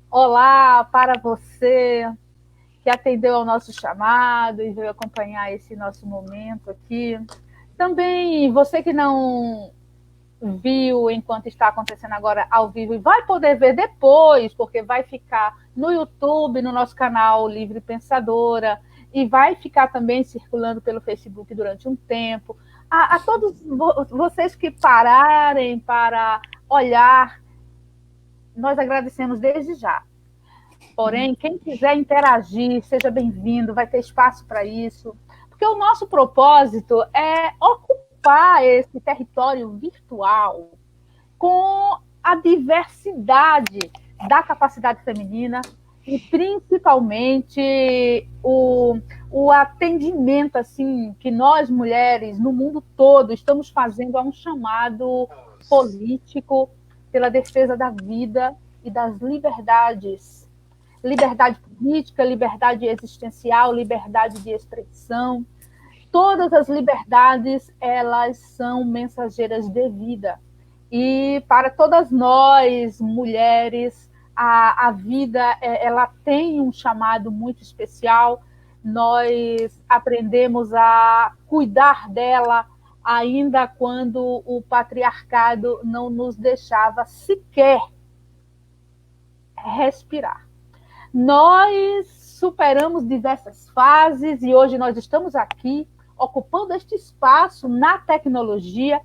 Olá para você que atendeu ao nosso chamado e veio acompanhar esse nosso momento aqui. Também você que não viu enquanto está acontecendo agora ao vivo e vai poder ver depois, porque vai ficar no YouTube, no nosso canal Livre Pensadora, e vai ficar também circulando pelo Facebook durante um tempo. A todos vocês que pararem para olhar, nós agradecemos desde já. Porém, quem quiser interagir, seja bem-vindo, vai ter espaço para isso, porque o nosso propósito é ocupar esse território virtual com a diversidade da capacidade feminina e, principalmente, o atendimento assim, que nós, mulheres, no mundo todo, estamos fazendo a um chamado político pela defesa da vida e das liberdades. Liberdade política, liberdade existencial, liberdade de expressão. Todas as liberdades, elas são mensageiras de vida. E para todas nós, mulheres, a vida ela tem um chamado muito especial. Nós aprendemos a cuidar dela ainda quando o patriarcado não nos deixava sequer respirar. Nós superamos diversas fases e hoje nós estamos aqui ocupando este espaço na tecnologia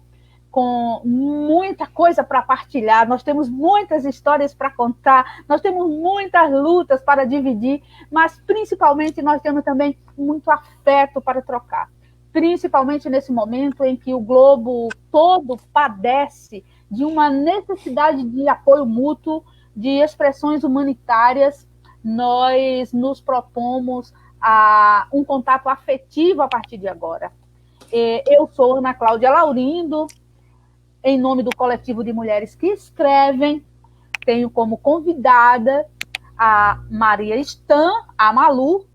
com muita coisa para partilhar, nós temos muitas histórias para contar, nós temos muitas lutas para dividir, mas principalmente nós temos também muito afeto para trocar, principalmente nesse momento em que o globo todo padece de uma necessidade de apoio mútuo, de expressões humanitárias. Nós nos propomos a um contato afetivo a partir de agora. Eu sou Ana Cláudia Laurindo, em nome do Coletivo de Mulheres que Escrevem, tenho como convidada a Maria Stan, a Malu,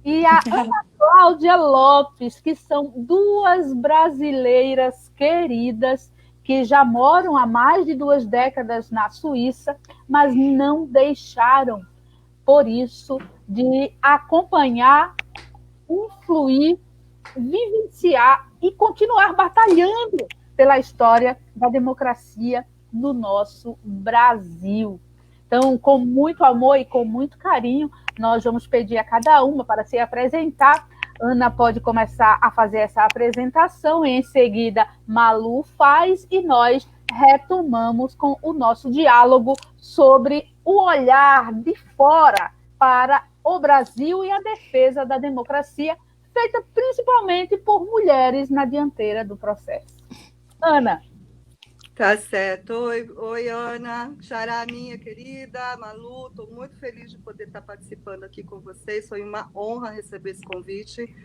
e a Ana Cláudia Lopes, que são duas brasileiras queridas que já moram há mais de 2 décadas na Suíça, mas não deixaram por isso, de acompanhar, influir, vivenciar e continuar batalhando pela história da democracia no nosso Brasil. Então, com muito amor e com muito carinho, nós vamos pedir a cada uma para se apresentar. Ana pode começar a fazer essa apresentação, e em seguida Malu faz, e nós retomamos com o nosso diálogo sobre o olhar de fora para o Brasil e a defesa da democracia, feita principalmente por mulheres na dianteira do processo. Ana. Tá certo. Oi, Ana, Xará, minha querida, Malu, estou muito feliz de poder estar participando aqui com vocês, foi uma honra receber esse convite.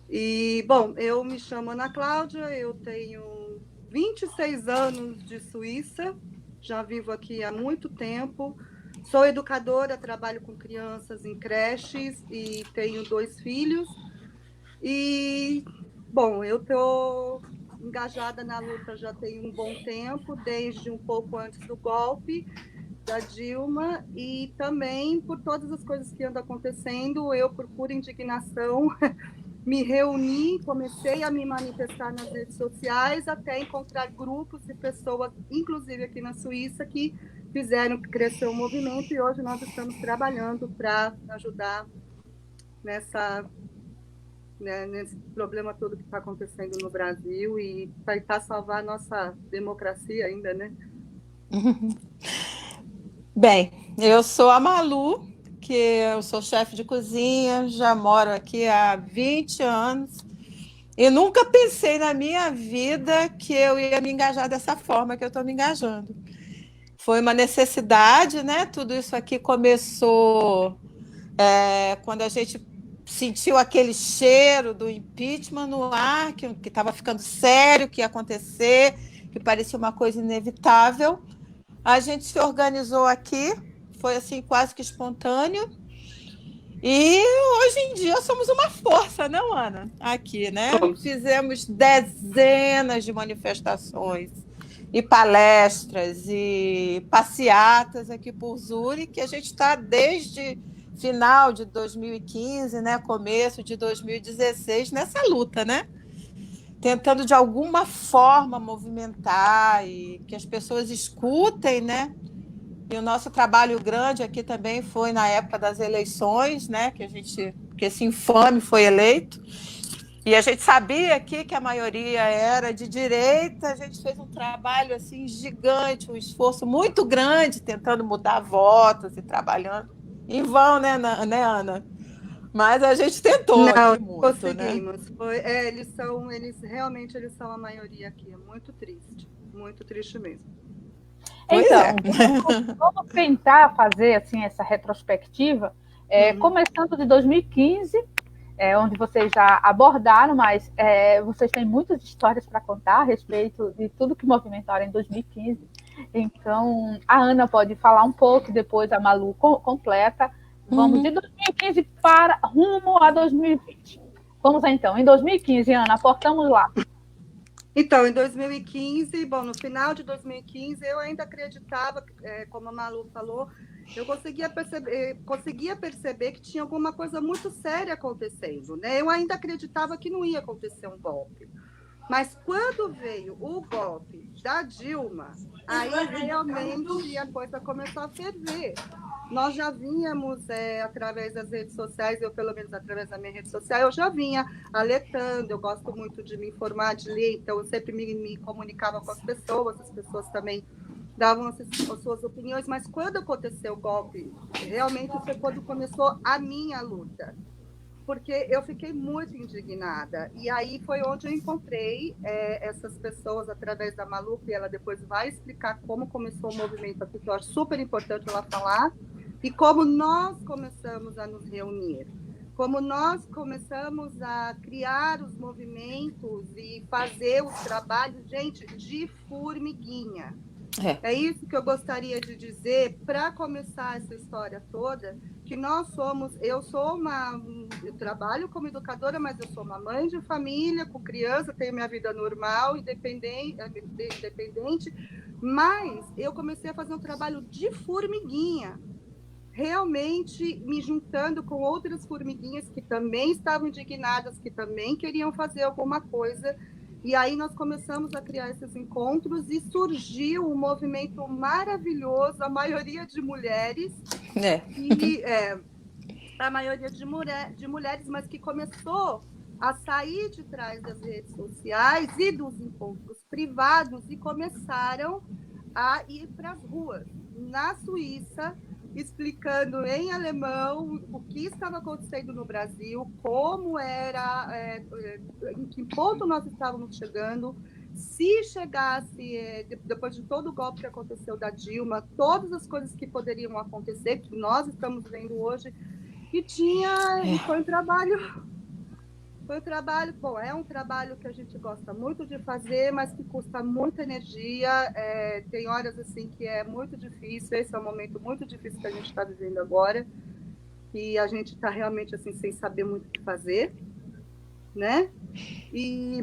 E, bom, eu me chamo Ana Cláudia, eu tenho 26 anos de Suíça, já vivo aqui há muito tempo, sou educadora, trabalho com crianças em creches e tenho 2 filhos. E, bom, eu estou engajada na luta já tem um bom tempo, desde um pouco antes do golpe da Dilma, e também por todas as coisas que andam acontecendo, eu, por pura indignação, me reuni, comecei a me manifestar nas redes sociais, até encontrar grupos e pessoas, inclusive aqui na Suíça, que fizeram crescer o movimento, e hoje nós estamos trabalhando para ajudar nesse problema todo que está acontecendo no Brasil e tentar salvar a nossa democracia ainda, né? Bem, eu sou a Malu, que eu sou chefe de cozinha, já moro aqui há 20 anos e nunca pensei na minha vida que eu ia me engajar dessa forma que eu estou me engajando. Foi uma necessidade, né? Tudo isso aqui começou quando a gente sentiu aquele cheiro do impeachment no ar, que estava ficando sério, que ia acontecer, que parecia uma coisa inevitável. A gente se organizou aqui, foi assim quase que espontâneo, e hoje em dia somos uma força, não, Ana? Aqui, né? Fizemos dezenas de manifestações e palestras e passeatas aqui por Zurique, que a gente está desde final de 2015, né, começo de 2016, nessa luta, né? Tentando, de alguma forma, movimentar e que as pessoas escutem, né? E o nosso trabalho grande aqui também foi na época das eleições, né? Que esse infame foi eleito. E a gente sabia aqui que a maioria era de direita, a gente fez um trabalho assim gigante, um esforço muito grande tentando mudar votos e trabalhando em vão, né, Ana? Mas a gente tentou Não, aqui muito, né? conseguimos. Eles realmente eles são a maioria aqui. É muito triste mesmo. Pois Então, é. vamos tentar fazer assim essa retrospectiva, começando de 2015, onde vocês já abordaram, mas vocês têm muitas histórias para contar a respeito de tudo que movimentaram em 2015. Então, a Ana pode falar um pouco, depois a Malu completa. Vamos de 2015 para rumo a 2020. Vamos lá, então. Em 2015, Ana, aportamos lá. Então, em 2015, bom, no final de 2015, eu ainda acreditava, como a Malu falou, eu conseguia perceber que tinha alguma coisa muito séria acontecendo, né? Eu ainda acreditava que não ia acontecer um golpe. Mas quando veio o golpe da Dilma, aí realmente a coisa começou a ferver. Nós já vínhamos, através das redes sociais, eu pelo menos através da minha rede social, eu já vinha alertando, eu gosto muito de me informar, de ler, então eu sempre me comunicava com as pessoas também davam as suas opiniões, mas quando aconteceu o golpe, realmente foi quando começou a minha luta, porque eu fiquei muito indignada, e aí foi onde eu encontrei essas pessoas através da Malu, e ela depois vai explicar como começou o movimento aqui, que eu acho super importante ela falar, e como nós começamos a nos reunir, como nós começamos a criar os movimentos e fazer os trabalhos, gente, de formiguinha. É isso que eu gostaria de dizer para começar essa história toda, que eu trabalho como educadora, mas eu sou uma mãe de família, com criança, tenho minha vida normal, independente, mas eu comecei a fazer um trabalho de formiguinha, realmente me juntando com outras formiguinhas que também estavam indignadas, que também queriam fazer alguma coisa. E aí nós começamos a criar esses encontros e surgiu um movimento maravilhoso, a maioria de mulheres, a maioria de mulheres, mas que começou a sair de trás das redes sociais e dos encontros privados e começaram a ir para as ruas. Na Suíça, explicando em alemão o que estava acontecendo no Brasil, como era, em que ponto nós estávamos chegando, se chegasse, depois de todo o golpe que aconteceu da Dilma, todas as coisas que poderiam acontecer, que nós estamos vendo hoje, e foi um trabalho... Bom, é um trabalho que a gente gosta muito de fazer, mas que custa muita energia, tem horas assim que é muito difícil, esse é um momento muito difícil que a gente está vivendo agora, e a gente está realmente assim, sem saber muito o que fazer, né?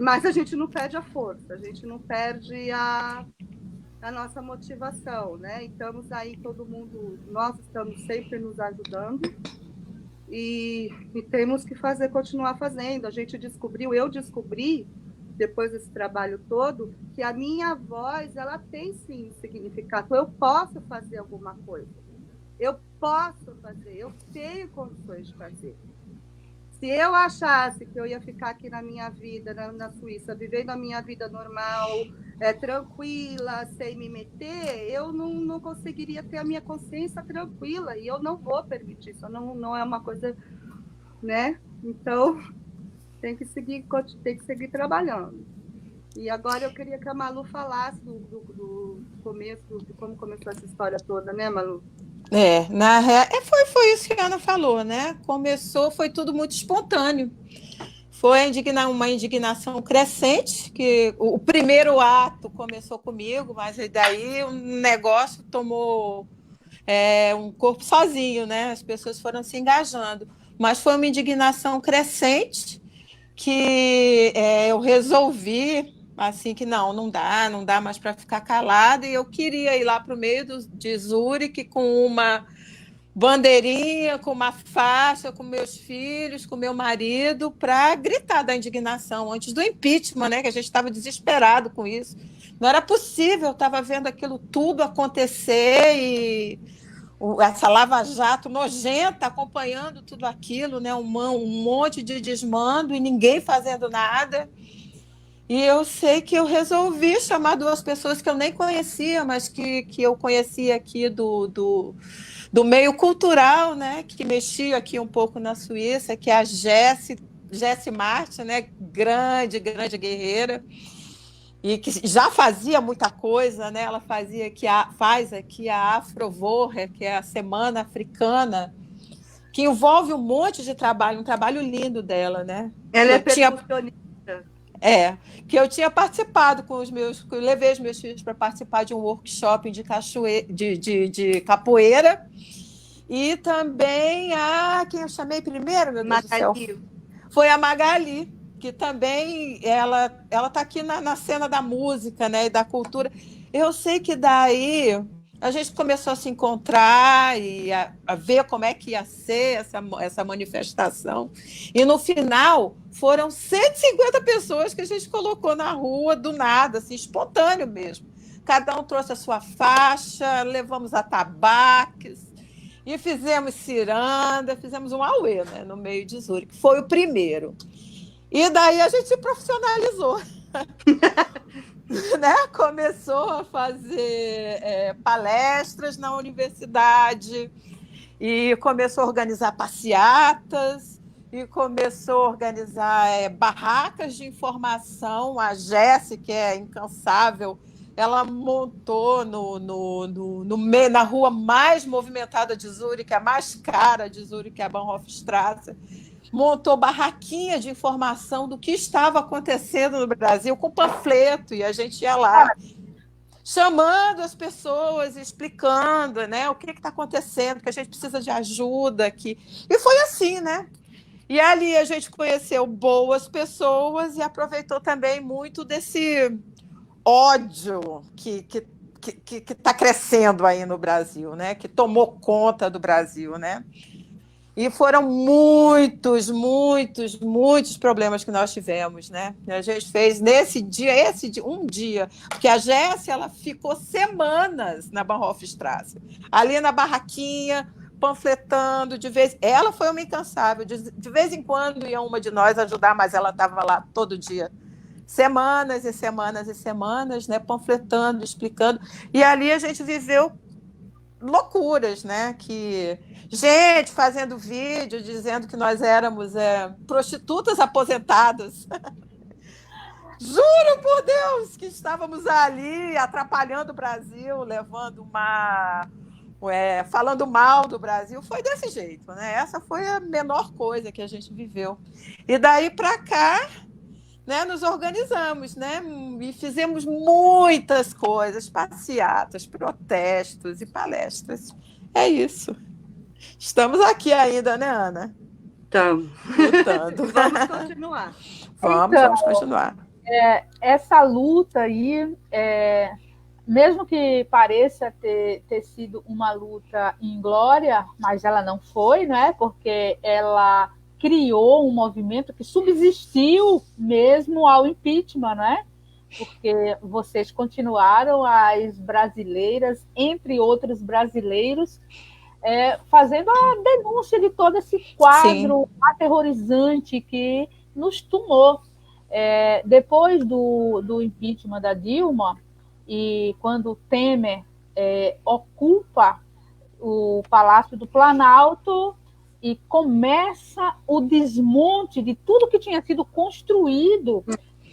Mas a gente não perde a força, a gente não perde a nossa motivação, né? E estamos aí, todo mundo, nós estamos sempre nos ajudando, e temos que continuar fazendo. Eu descobri, depois desse trabalho todo, que a minha voz, ela tem sim significado. Eu posso fazer alguma coisa. Eu tenho condições de fazer. Se eu achasse que eu ia ficar aqui na minha vida, na Suíça, vivendo a minha vida normal, tranquila, sem me meter, eu não conseguiria ter a minha consciência tranquila, e eu não vou permitir isso, não é uma coisa, né? Então, tem que seguir trabalhando. E agora eu queria que a Malu falasse do começo, de como começou essa história toda, né, Malu? Foi isso que a Ana falou, né? Foi tudo muito espontâneo. Foi uma indignação crescente, que o primeiro ato começou comigo, mas daí o negócio tomou um corpo sozinho, né? As pessoas foram se engajando. Mas foi uma indignação crescente que eu resolvi assim que não dá mais para ficar calada, e eu queria ir lá para o meio de Zurique com uma bandeirinha, com uma faixa, com meus filhos, com meu marido, para gritar da indignação antes do impeachment, né? Que a gente estava desesperado com isso. Não era possível, eu estava vendo aquilo tudo acontecer e essa lava-jato nojenta acompanhando tudo aquilo, né? Um monte de desmando e ninguém fazendo nada. E eu sei que eu resolvi chamar duas pessoas que eu nem conhecia, mas que eu conhecia aqui do meio cultural, né? Que mexia aqui um pouco na Suíça, que é a Jessie Martin, né? Grande guerreira, e que já fazia muita coisa, né? Ela faz aqui a Afrovorre, que é a Semana Africana, que envolve um monte de trabalho, um trabalho lindo dela, né? Ela é percussionista. Que eu tinha participado eu levei os meus filhos para participar de um workshop de capoeira, e também quem eu chamei primeiro, meu Deus do céu, foi a Magali, que também ela está aqui na cena da música, né, e da cultura. Eu sei que daí a gente começou a se encontrar e a ver como é que ia ser essa manifestação. E, no final, foram 150 pessoas que a gente colocou na rua do nada, assim, espontâneo mesmo. Cada um trouxe a sua faixa, levamos atabaques e fizemos ciranda, fizemos um auê, né, no meio de Zurique. Foi o primeiro. E daí a gente se profissionalizou. Né? Começou a fazer palestras na universidade, e começou a organizar passeatas, e começou a organizar barracas de informação. A Jessie, que é incansável, ela montou na rua mais movimentada de Zurique, a mais cara de Zurique, a Bahnhofstrasse, montou barraquinha de informação do que estava acontecendo no Brasil, com panfleto, e a gente ia lá chamando as pessoas, explicando, né, o que está acontecendo, que a gente precisa de ajuda aqui. E foi assim, né? E ali a gente conheceu boas pessoas e aproveitou também muito desse ódio que está crescendo aí no Brasil, né? Que tomou conta do Brasil, né? E foram muitos problemas que nós tivemos, né? A gente fez um dia, porque a Jessie, ela ficou semanas na Bahnhofstrasse, ali na barraquinha, panfletando, ela foi uma incansável, de vez em quando ia uma de nós ajudar, mas ela estava lá todo dia, semanas e semanas, né? Panfletando, explicando, e ali a gente viveu loucuras, né? Que gente fazendo vídeo dizendo que nós éramos prostitutas aposentadas. Juro por Deus que estávamos ali atrapalhando o Brasil, levando falando mal do Brasil. Foi desse jeito, né? Essa foi a menor coisa que a gente viveu. E daí para cá, né, nos organizamos, né, e fizemos muitas coisas, passeatas, protestos e palestras. É isso. Estamos aqui ainda, né, Ana? Estamos. Lutando. Vamos continuar. Vamos continuar. Essa luta aí, mesmo que pareça ter sido uma luta inglória, mas ela não foi, né? Porque ela criou um movimento que subsistiu mesmo ao impeachment, né? Porque vocês continuaram, as brasileiras, entre outros brasileiros, fazendo a denúncia de todo esse quadro Sim. aterrorizante que nos tomou. Depois do impeachment da Dilma, e quando o Temer ocupa o Palácio do Planalto, e começa o desmonte de tudo que tinha sido construído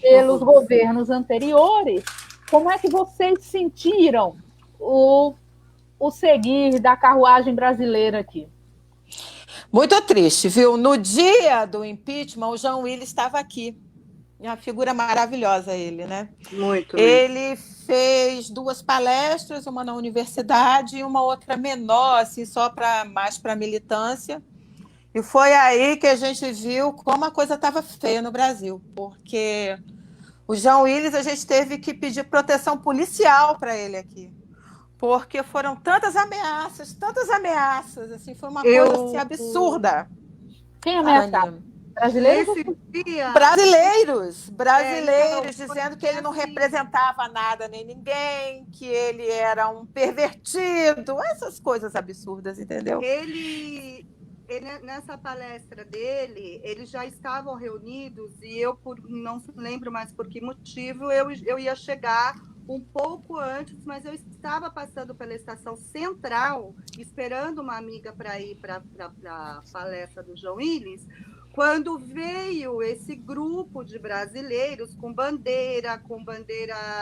pelos governos anteriores. Como é que vocês sentiram o seguir da carruagem brasileira aqui? Muito triste, viu? No dia do impeachment, o João Willis estava aqui. Uma figura maravilhosa ele, né? Muito. Ele fez 2 palestras, uma na universidade e uma outra menor, assim, só mais para militância. E foi aí que a gente viu como a coisa estava feia no Brasil, porque O João Willis, a gente teve que pedir proteção policial para ele aqui, porque foram tantas ameaças, assim, foi uma coisa assim, absurda. Quem ameaçava? Brasileiros? Brasileiros dizendo que ele não representava nada nem ninguém, que ele era um pervertido, essas coisas absurdas, entendeu? Ele nessa palestra dele, eles já estavam reunidos e eu não lembro mais por que motivo eu ia chegar um pouco antes, mas eu estava passando pela estação central, esperando uma amiga para ir para a palestra do João Willis, quando veio esse grupo de brasileiros com bandeira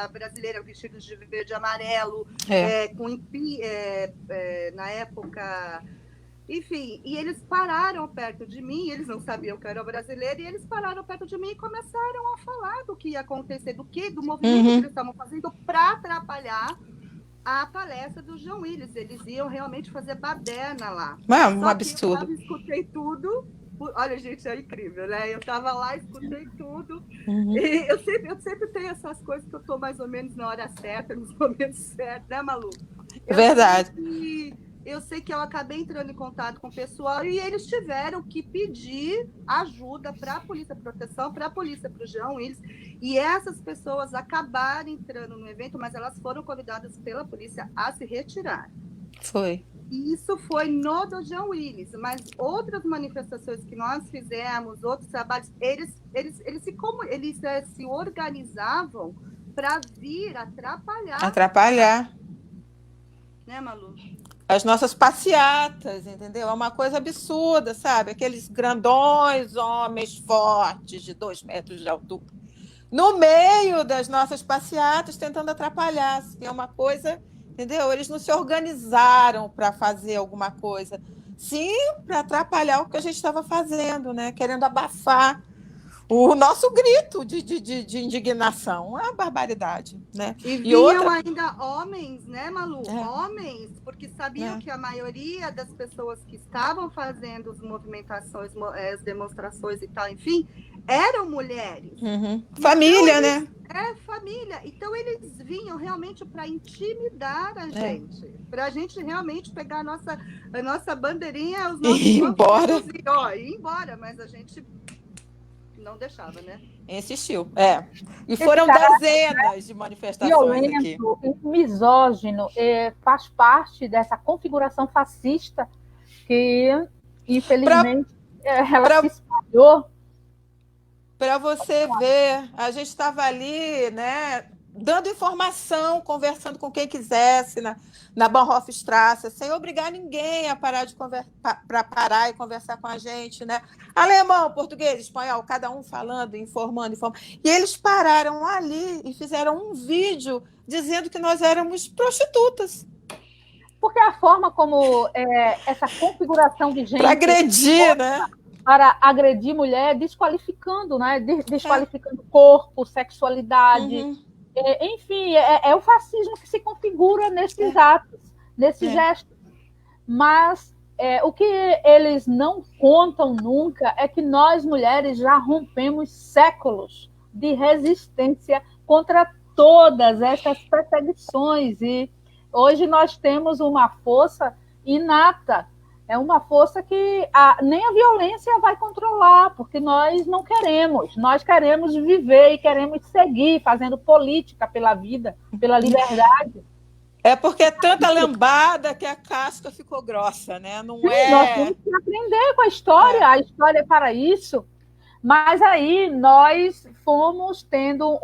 brasileira, vestidos de verde e amarelo, na época... Enfim, e eles pararam perto de mim, eles não sabiam que eu era brasileira, e eles pararam perto de mim e começaram a falar do que ia acontecer, do movimento que eles estavam fazendo para atrapalhar a palestra do João Willis. Eles iam realmente fazer baderna lá. Um absurdo. Eu escutei tudo. Olha, gente, é incrível, né? Eu estava lá, escutei tudo. E eu sempre tenho essas coisas que eu estou mais ou menos na hora certa, nos momentos certos, né, Malu? Verdade. Eu sei que eu acabei entrando em contato com o pessoal e eles tiveram que pedir ajuda para a polícia, proteção para a polícia, para o João Willis. E essas pessoas acabaram entrando no evento, mas elas foram convidadas pela polícia a se retirar. Foi. E isso foi no do João Willis, mas outras manifestações que nós fizemos, outros trabalhos, eles se organizavam para vir atrapalhar. Né, Malu? As nossas passeatas, entendeu? É uma coisa absurda, sabe? Aqueles grandões, homens fortes, de 2 metros de altura, no meio das nossas passeatas, tentando atrapalhar. Assim, é uma coisa, entendeu? Eles não se organizaram para fazer alguma coisa, sim, para atrapalhar o que a gente estava fazendo, né? Querendo abafar o nosso grito de indignação. Uma barbaridade, né? E viam ainda homens, né, Malu? Homens, porque sabiam que a maioria das pessoas que estavam fazendo as movimentações, as demonstrações e tal, enfim, eram mulheres. Família, então, né? Família. Então, eles vinham realmente para intimidar a gente. Para a gente realmente pegar a nossa bandeirinha, os nossos ir embora. Ir embora, mas a gente... não deixava, né? Insistiu, E foram dezenas de manifestações aqui. Violento e misógino, faz parte dessa configuração fascista que, infelizmente, ela se espalhou. Para você ver, a gente estava ali, né, dando informação, conversando com quem quisesse na Bahnhofstrasse, sem obrigar ninguém a parar e conversar com a gente, né? Alemão, português, espanhol, cada um falando, informando. E eles pararam ali e fizeram um vídeo dizendo que nós éramos prostitutas. Porque a forma como essa configuração de gente... Para agredir, né? Para agredir mulher, desqualificando, né? Desqualificando corpo, sexualidade... Enfim, é o fascismo que se configura nesses atos, nesses gestos. Mas o que eles não contam nunca é que nós, mulheres, já rompemos séculos de resistência contra todas essas perseguições. E hoje nós temos uma força inata, é uma força que nem a violência vai controlar, porque nós não queremos. Nós queremos viver e queremos seguir fazendo política pela vida, pela liberdade. É porque é tanta lambada que a casca ficou grossa, né? Não Sim, nós temos que aprender com a história. A história é para isso. Mas aí nós fomos tendo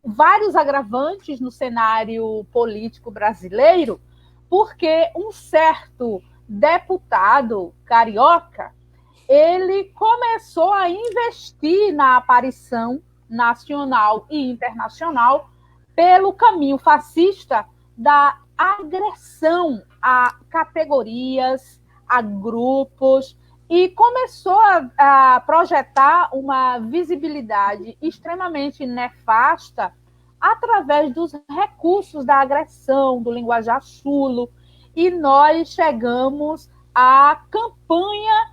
vários agravantes no cenário político brasileiro, porque um certo deputado carioca, ele começou a investir na aparição nacional e internacional pelo caminho fascista da agressão a categorias, a grupos, e começou a projetar uma visibilidade extremamente nefasta através dos recursos da agressão, do linguajar chulo. E nós chegamos à campanha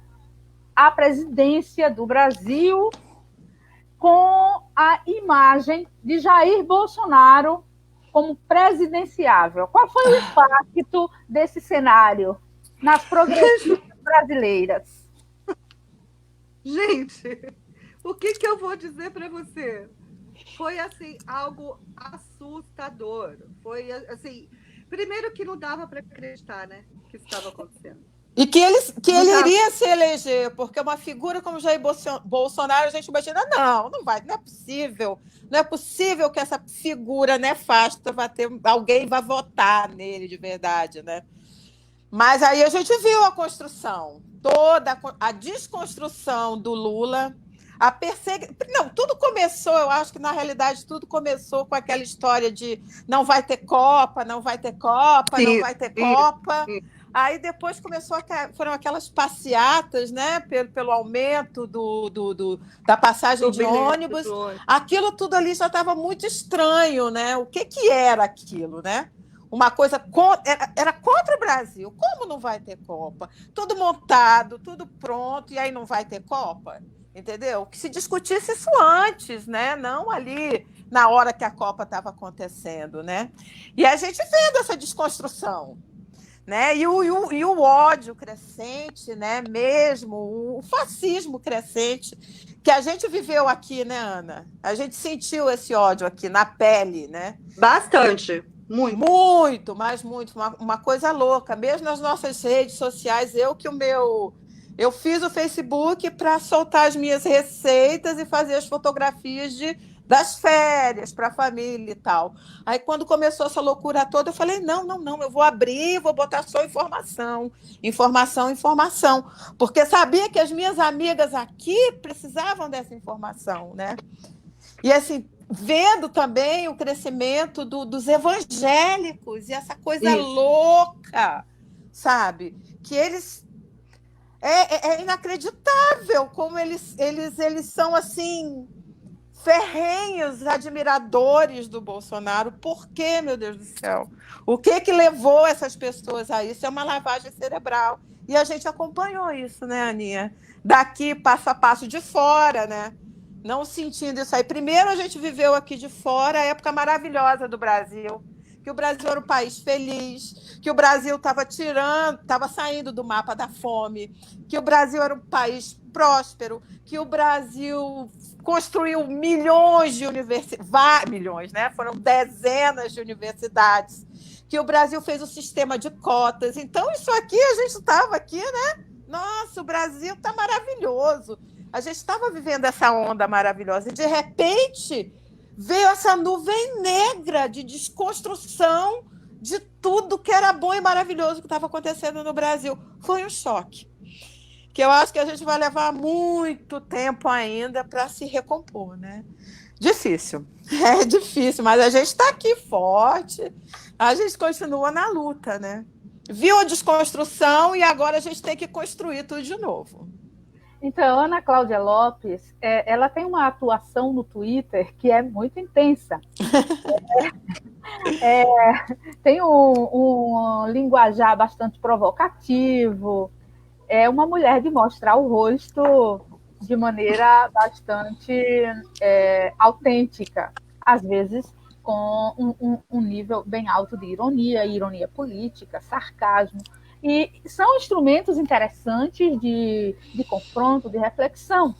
à presidência do Brasil com a imagem de Jair Bolsonaro como presidenciável. Qual foi o impacto desse cenário nas progressistas brasileiras? Gente, o que eu vou dizer para você? Foi assim algo assustador. Foi assim, primeiro que não dava para acreditar, né, que isso estava acontecendo. E que ele iria se eleger, porque uma figura como Jair Bolsonaro, a gente imagina, não é possível. Não é possível que essa figura nefasta alguém vai votar nele de verdade, né? Mas aí a gente viu a construção, toda a desconstrução do Lula, a perseguição. Não, tudo começou, eu acho que na realidade tudo começou com aquela história de não vai ter Copa, não vai ter Copa, não vai ter Copa. Aí depois foram aquelas passeatas, né, pelo aumento da passagem de ônibus. Aquilo tudo ali já estava muito estranho, né? O que era aquilo, né? Uma coisa era contra o Brasil. Como não vai ter Copa? Tudo montado, tudo pronto, e aí não vai ter Copa? Entendeu? Que se discutisse isso antes, né? Não ali na hora que a Copa estava acontecendo, né? E a gente vendo essa desconstrução, né? E o ódio crescente, né? Mesmo o fascismo crescente que a gente viveu aqui, né, Ana? A gente sentiu esse ódio aqui na pele, né? Bastante. Muito, mas muito. Uma coisa louca. Mesmo nas nossas redes sociais, eu fiz o Facebook para soltar as minhas receitas e fazer as fotografias das férias para a família e tal. Aí, quando começou essa loucura toda, eu falei, não, eu vou abrir, vou botar só informação, porque sabia que as minhas amigas aqui precisavam dessa informação, né? E, assim, vendo também o crescimento dos evangélicos e essa coisa louca, sabe? Que eles... É inacreditável como eles são, assim, ferrenhos admiradores do Bolsonaro. Por quê, meu Deus do céu? O que levou essas pessoas a isso? É uma lavagem cerebral. E a gente acompanhou isso, né, Aninha? Daqui, passo a passo, de fora, né? Não sentindo isso aí. Primeiro, a gente viveu aqui de fora a época maravilhosa do Brasil, que o Brasil era um país feliz, que o Brasil estava saindo do mapa da fome, que o Brasil era um país próspero, que o Brasil construiu milhões de universidades, milhões, né? Foram dezenas de universidades, que o Brasil fez um sistema de cotas. Então, isso aqui, a gente estava aqui, né? Nossa, o Brasil está maravilhoso. A gente estava vivendo essa onda maravilhosa e, de repente, veio essa nuvem negra de desconstrução de tudo que era bom e maravilhoso que estava acontecendo no Brasil. Foi um choque, que eu acho que a gente vai levar muito tempo ainda para se recompor, né? Difícil, é difícil, mas a gente está aqui forte, a gente continua na luta, né? Viu a desconstrução e agora a gente tem que construir tudo de novo. Então, Ana Cláudia Lopes, ela tem uma atuação no Twitter que é muito intensa. Tem um linguajar bastante provocativo. É uma mulher de mostrar o rosto de maneira bastante autêntica, às vezes com um nível bem alto de ironia política, sarcasmo. E são instrumentos interessantes de confronto, de reflexão.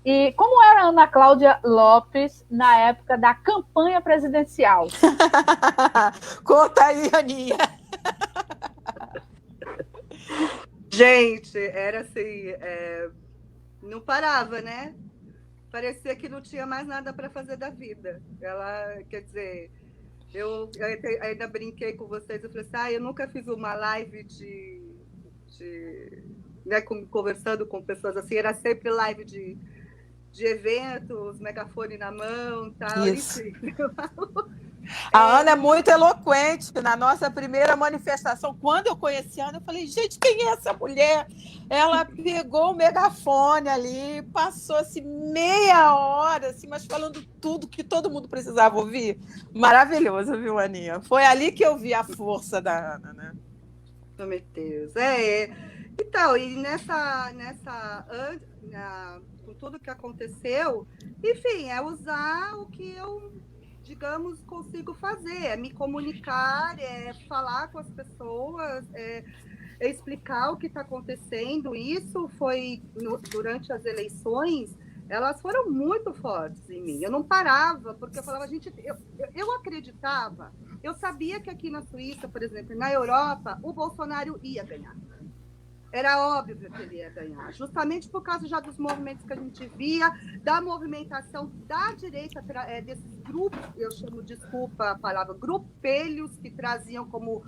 E como era a Ana Cláudia Lopes na época da campanha presidencial? Conta aí, Aninha. Gente, era assim, não parava, né? Parecia que não tinha mais nada para fazer da vida. Ela, quer dizer... Eu ainda brinquei com vocês, eu falei assim, eu nunca fiz uma live né, conversando com pessoas assim, era sempre live de eventos, megafone na mão, tal. Isso. A Ana é muito eloquente. Na nossa primeira manifestação, quando eu conheci a Ana, eu falei, gente, quem é essa mulher? Ela pegou o megafone ali, passou assim, meia hora, assim, mas falando tudo que todo mundo precisava ouvir. Maravilhoso, viu, Aninha? Foi ali que eu vi a força da Ana, né? Meu Deus. Então, e com tudo que aconteceu, enfim, é usar o que eu, digamos, consigo fazer, é me comunicar, é falar com as pessoas, é explicar o que está acontecendo. Isso foi durante as eleições, elas foram muito fortes em mim. Eu não parava, porque eu falava, gente, eu acreditava, eu sabia que aqui na Suíça, por exemplo, na Europa, o Bolsonaro ia ganhar. Era óbvio que ele ia ganhar, justamente por causa já dos movimentos que a gente via, da movimentação da direita, desses grupos, eu chamo, desculpa a palavra, grupelhos que traziam como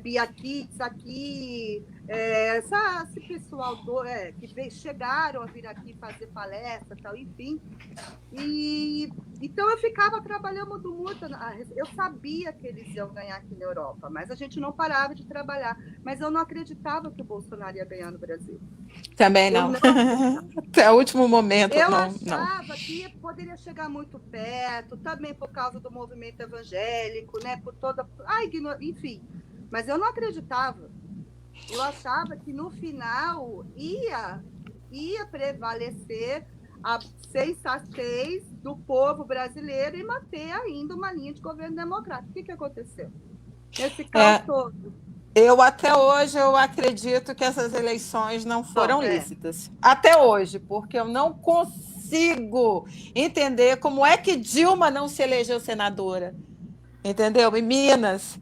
Bia Kids aqui, esse pessoal que chegaram a vir aqui fazer palestra, tal, enfim. E então eu ficava trabalhando muito. Eu sabia que eles iam ganhar aqui na Europa, mas a gente não parava de trabalhar. Mas eu não acreditava que o Bolsonaro ia ganhar no Brasil. Também não. Até o último momento, eu não. achava que poderia chegar muito perto, também por causa do movimento evangélico, né? Por toda enfim. Mas eu não acreditava. Eu achava que no final ia prevalecer a sensatez do povo brasileiro e manter ainda uma linha de governo democrático. O que aconteceu? Esse caos todo. Eu até hoje eu acredito que essas eleições não foram lícitas. Até hoje, porque eu não consigo entender como é que Dilma não se elegeu senadora. Entendeu? Em Minas.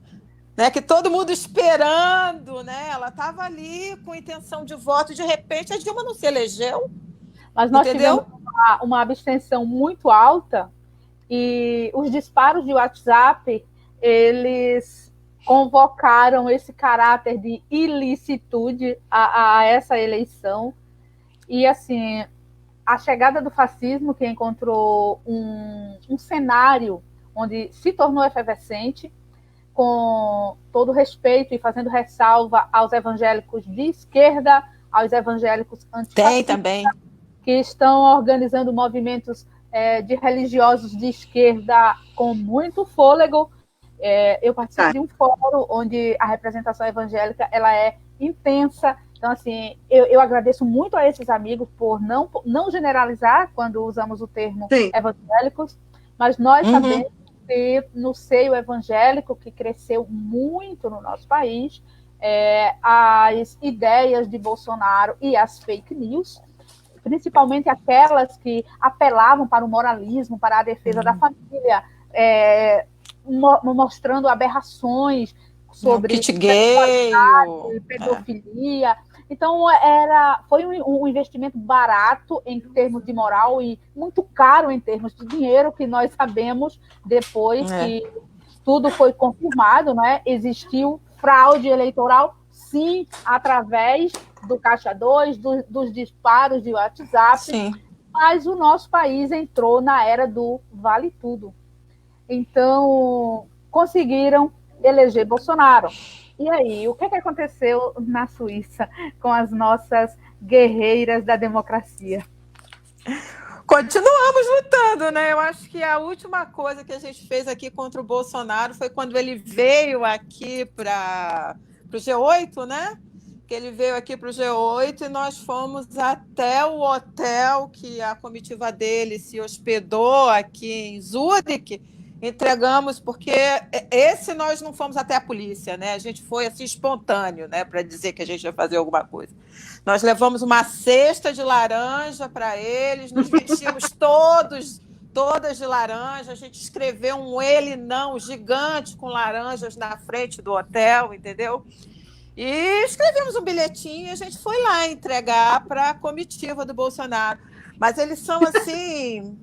Né, que todo mundo esperando, né? Ela estava ali com intenção de voto, de repente a Dilma não se elegeu. Mas nós tivemos uma abstenção muito alta e os disparos de WhatsApp, eles convocaram esse caráter de ilicitude a essa eleição. E, assim, a chegada do fascismo, que encontrou um cenário onde se tornou efervescente, com todo respeito e fazendo ressalva aos evangélicos de esquerda, aos evangélicos antifascistas, que estão organizando movimentos de religiosos de esquerda com muito fôlego. Eu participo de um fórum onde a representação evangélica ela é intensa. Então, assim, eu agradeço muito a esses amigos por não generalizar quando usamos o termo evangélicos, mas nós sabemos no seio evangélico, que cresceu muito no nosso país, as ideias de Bolsonaro e as fake news, principalmente aquelas que apelavam para o moralismo, para a defesa da família, mostrando aberrações sobre kit gay, pedofilia. Então, foi um investimento barato em termos de moral e muito caro em termos de dinheiro, que nós sabemos depois que tudo foi confirmado, né? Existiu fraude eleitoral, sim, através do Caixa 2, dos disparos de WhatsApp, sim. Mas o nosso país entrou na era do vale tudo. Então, conseguiram eleger Bolsonaro. E aí, o que aconteceu na Suíça com as nossas guerreiras da democracia? Continuamos lutando, né? Eu acho que a última coisa que a gente fez aqui contra o Bolsonaro foi quando ele veio aqui para o G8, né? Que ele veio aqui para o G8 e nós fomos até o hotel que a comitiva dele se hospedou aqui em Zurique. Entregamos, porque esse nós não fomos até a polícia, né? A gente foi assim espontâneo, né? Para dizer que a gente ia fazer alguma coisa. Nós levamos uma cesta de laranja para eles, nos vestimos todas de laranja, a gente escreveu um ele não gigante com laranjas na frente do hotel, entendeu? E escrevemos um bilhetinho e a gente foi lá entregar para a comitiva do Bolsonaro. Mas eles são assim...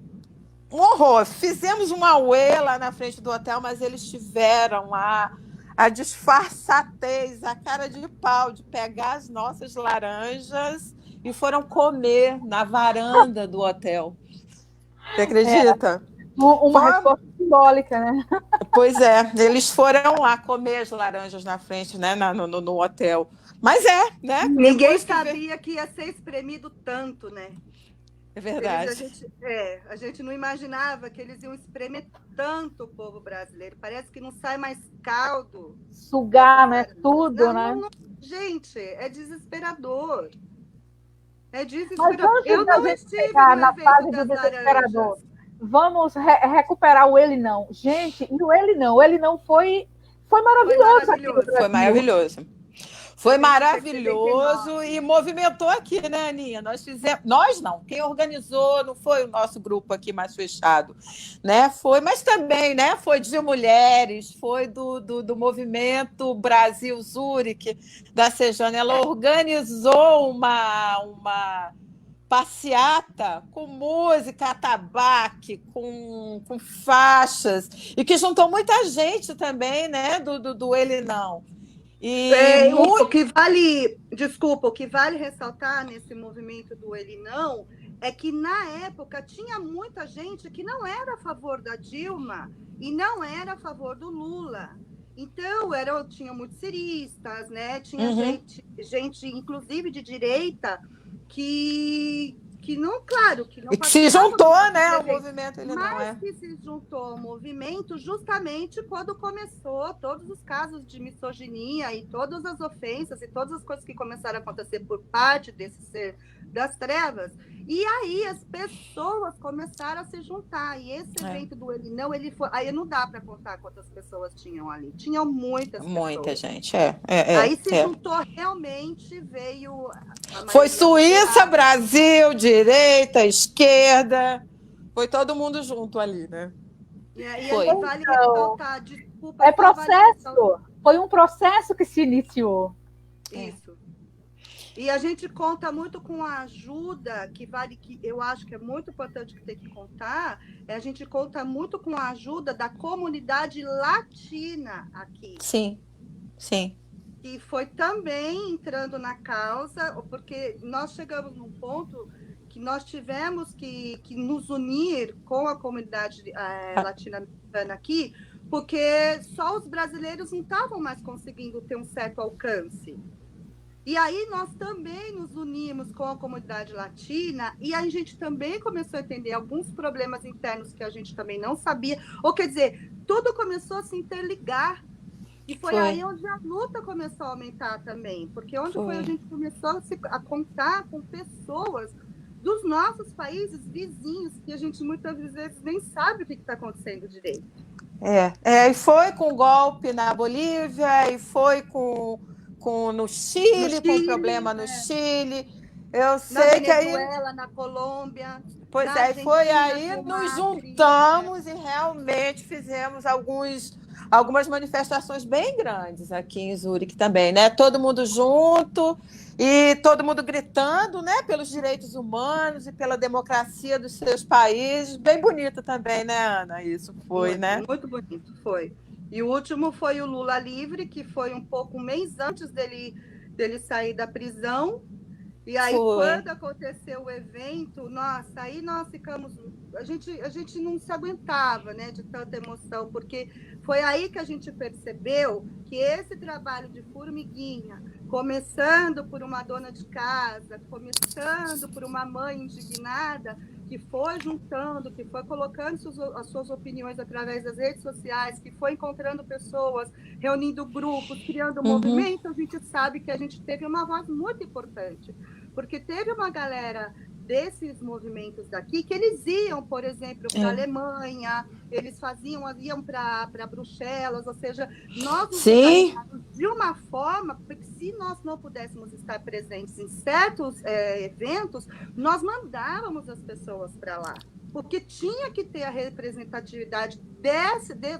um horror. Fizemos uma auê lá na frente do hotel, mas eles tiveram a disfarçatez, a cara de pau de pegar as nossas laranjas e foram comer na varanda do hotel. Você acredita? Uma resposta simbólica, né? Pois é, eles foram lá comer as laranjas na frente, né, no hotel. Mas né? Ninguém sabia que ia ser espremido tanto, né? É verdade. A gente não imaginava que eles iam espremer tanto o povo brasileiro. Parece que não sai mais caldo. Sugar, né? Tudo, né? Gente, é desesperador. É Mas desesperador. antes Eu da não gente estive chegar no na fase evento do das desesperador, laranjas. vamos recuperar o ele não. Gente, e o ele não foi Foi maravilhoso aqui no maravilhoso. Foi Brasil. maravilhoso. A Foi gente tinha que ser maravilhoso 89. e movimentou aqui, né, Aninha? Nós fizemos, nós não, quem organizou não foi o nosso grupo aqui mais fechado, né? Foi, mas também, né? Foi de mulheres, foi do movimento Brasil Zurich, da Sejane. Ela organizou uma passeata com música, atabaque, com faixas, e que juntou muita gente também, né? Do Ele Não. E O muito. que vale, desculpa, o que vale ressaltar nesse movimento do Ele Não é que na época tinha muita gente que não era a favor da Dilma e não era a favor do Lula. Então, tinha muitos ciristas, né? Tinha gente, inclusive de direita, que não, claro, que não E que se participava juntou, muito né, do ao evento, movimento Ele Não mas É. que se juntou ao movimento justamente quando começou todos os casos de misoginia e todas as ofensas e todas as coisas que começaram a acontecer por parte desse ser das trevas. E aí as pessoas começaram a se juntar. E esse evento do Ele Não, ele foi. Aí não dá para contar quantas pessoas tinham ali. Tinham muitas Muita pessoas. gente, Aí se juntou realmente, veio a Foi maioria Suíça, popular. Brasil, direita, esquerda, foi todo mundo junto ali, né? E aí Foi. vale Então, ressaltar, desculpa, é só vale ressaltar. processo. Foi um processo que se iniciou. Isso. E a gente conta muito com a ajuda, que eu acho que é muito importante que tem que contar, a gente conta muito com a ajuda da comunidade latina aqui. Sim, sim. Que foi também entrando na causa, porque nós chegamos num ponto que nós tivemos que nos unir com a comunidade latino-americana aqui, porque só os brasileiros não estavam mais conseguindo ter um certo alcance. E aí nós também nos unimos com a comunidade latina e a gente também começou a entender alguns problemas internos que a gente também não sabia. Ou quer dizer, tudo começou a se interligar. E foi aí onde a luta começou a aumentar também. Porque onde foi a gente começou a contar com pessoas dos nossos países vizinhos, que a gente muitas vezes nem sabe o que está acontecendo direito. E foi com o golpe na Bolívia, e foi no Chile, com problema no Chile. Eu sei que aí. Na Venezuela, na Colômbia. Pois é, foi aí nos juntamos e realmente fizemos algumas manifestações bem grandes aqui em Zurique também, né? Todo mundo junto e todo mundo gritando, né? Pelos direitos humanos e pela democracia dos seus países. Bem bonito também, né, Ana? Isso foi, muito, né? Muito bonito, foi. E o último foi o Lula livre, que foi um mês antes dele sair da prisão. E aí, quando aconteceu o evento, nossa, aí nós ficamos... A gente não se aguentava, né, de tanta emoção, porque foi aí que a gente percebeu que esse trabalho de formiguinha, começando por uma dona de casa, começando por uma mãe indignada, que foi juntando, que foi colocando as suas opiniões através das redes sociais, que foi encontrando pessoas, reunindo grupos, criando movimento, a gente sabe que a gente teve uma voz muito importante. Porque teve uma galera desses movimentos daqui que eles iam, por exemplo, para a Alemanha, eles iam para Bruxelas, ou seja, nós nos organizamos de uma forma, porque se nós não pudéssemos estar presentes em certos eventos, nós mandávamos as pessoas para lá, porque tinha que ter a representatividade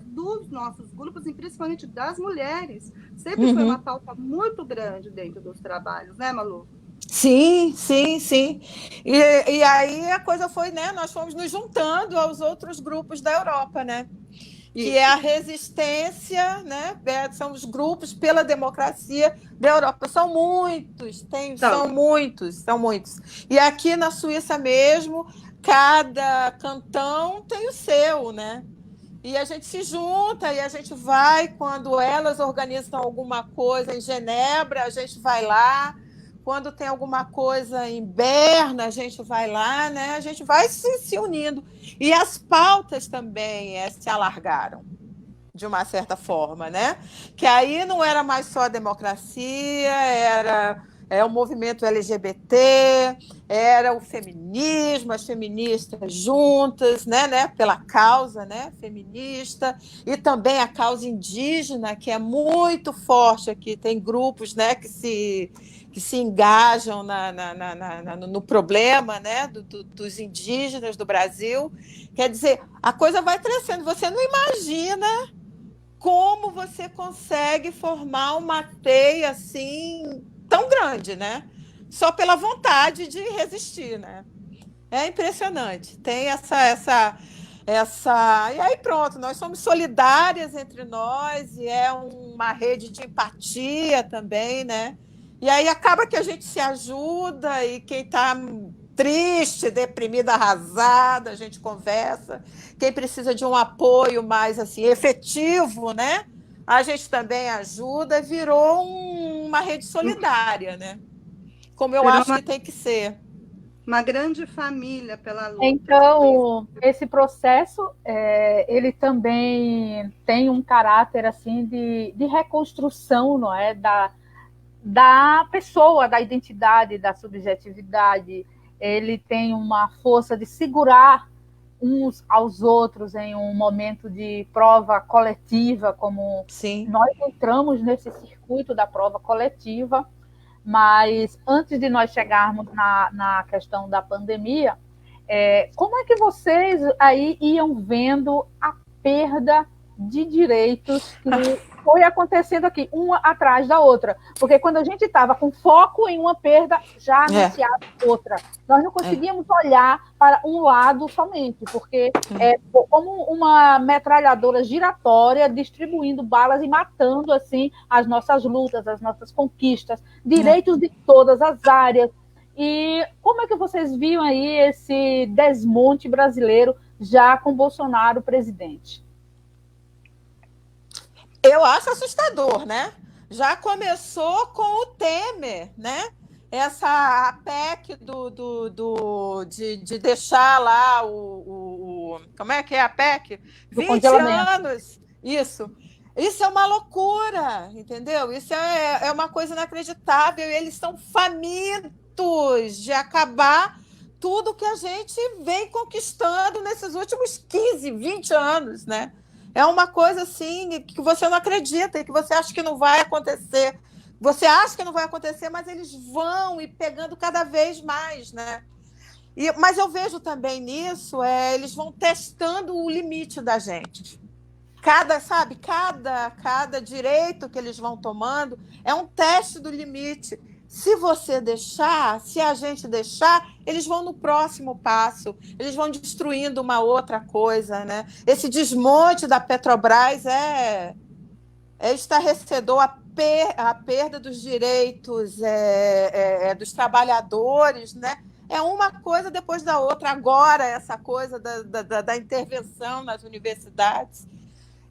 dos nossos grupos, e principalmente das mulheres. Sempre foi uma pauta muito grande dentro dos trabalhos, né, Malu? Sim, sim, sim. E aí a coisa foi, né? Nós fomos nos juntando aos outros grupos da Europa, né? Que é a resistência, né? São os grupos pela democracia da Europa. São muitos, são muitos. E aqui na Suíça mesmo, cada cantão tem o seu, né? E a gente se junta e a gente vai, quando elas organizam alguma coisa em Genebra, a gente vai lá. Quando tem alguma coisa em Berna, a gente vai lá, né? A gente vai se unindo. E as pautas também se alargaram, de uma certa forma, né? Que aí não era mais só a democracia, o movimento LGBT, era o feminismo, as feministas juntas, né, pela causa, né, feminista, e também a causa indígena, que é muito forte aqui. Tem grupos, né, que se engajam no problema, né, dos indígenas do Brasil. Quer dizer, a coisa vai crescendo. Você não imagina como você consegue formar uma teia assim tão grande, né? Só pela vontade de resistir, né? É impressionante. Tem essa e aí pronto, nós somos solidárias entre nós e é uma rede de empatia também, né? E aí acaba que a gente se ajuda e quem está triste, deprimida, arrasada, a gente conversa. Quem precisa de um apoio mais assim efetivo, né? A gente também ajuda, virou uma rede solidária, né? Como eu Virou acho que tem que ser. uma grande família pela luta. Então, esse processo, ele também tem um caráter assim de reconstrução, não é, da pessoa, da identidade, da subjetividade. Ele tem uma força de segurar uns aos outros em um momento de prova coletiva, como Sim. nós entramos nesse circuito da prova coletiva, mas antes de nós chegarmos na questão da pandemia, como é que vocês aí iam vendo a perda de direitos que foi acontecendo aqui, uma atrás da outra? Porque quando a gente estava com foco em uma perda, já anunciava outra. Nós não conseguíamos olhar para um lado somente, porque é como uma metralhadora giratória distribuindo balas e matando assim as nossas lutas, as nossas conquistas, direitos de todas as áreas. E como é que vocês viam aí esse desmonte brasileiro já com Bolsonaro presidente? Eu acho assustador, né? Já começou com o Temer, né? Essa PEC de deixar lá como é que é a PEC? 20 anos. Isso é uma loucura, entendeu? Isso é uma coisa inacreditável. Eles estão famintos de acabar tudo que a gente vem conquistando nesses últimos 15, 20 anos, né? É uma coisa assim que você não acredita e que você acha que não vai acontecer. Você acha que não vai acontecer, mas eles vão e pegando cada vez mais, né? Mas eu vejo também nisso, eles vão testando o limite da gente. Cada direito que eles vão tomando é um teste do limite. Se você deixar, se a gente deixar, eles vão no próximo passo, eles vão destruindo uma outra coisa, né? Esse desmonte da Petrobras é estarrecedor, a perda dos direitos dos trabalhadores, né? É uma coisa depois da outra. Agora, essa coisa da intervenção nas universidades.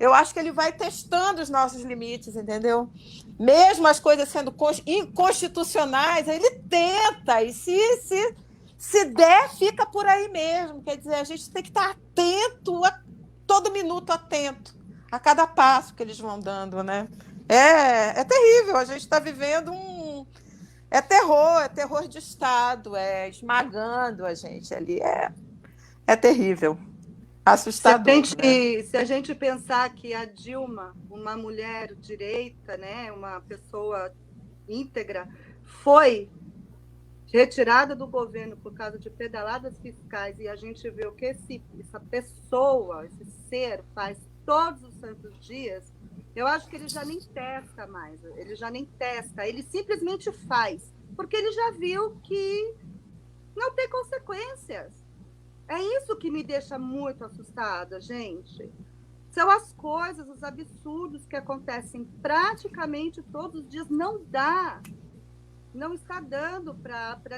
Eu acho que ele vai testando os nossos limites, entendeu? Mesmo as coisas sendo inconstitucionais, ele tenta, e se der, fica por aí mesmo. Quer dizer, a gente tem que estar atento, todo minuto atento, a cada passo que eles vão dando, né? É terrível, a gente está vivendo é terror de Estado, esmagando a gente ali, é terrível. Assustador, se a gente pensar que a Dilma, uma mulher direita, né, uma pessoa íntegra, foi retirada do governo por causa de pedaladas fiscais, e a gente vê o que essa pessoa, esse ser faz todos os santos dias, eu acho que ele já nem testa mais, ele simplesmente faz, porque ele já viu que não tem consequências. É isso que me deixa muito assustada, gente. São as coisas, os absurdos que acontecem praticamente todos os dias. Não está dando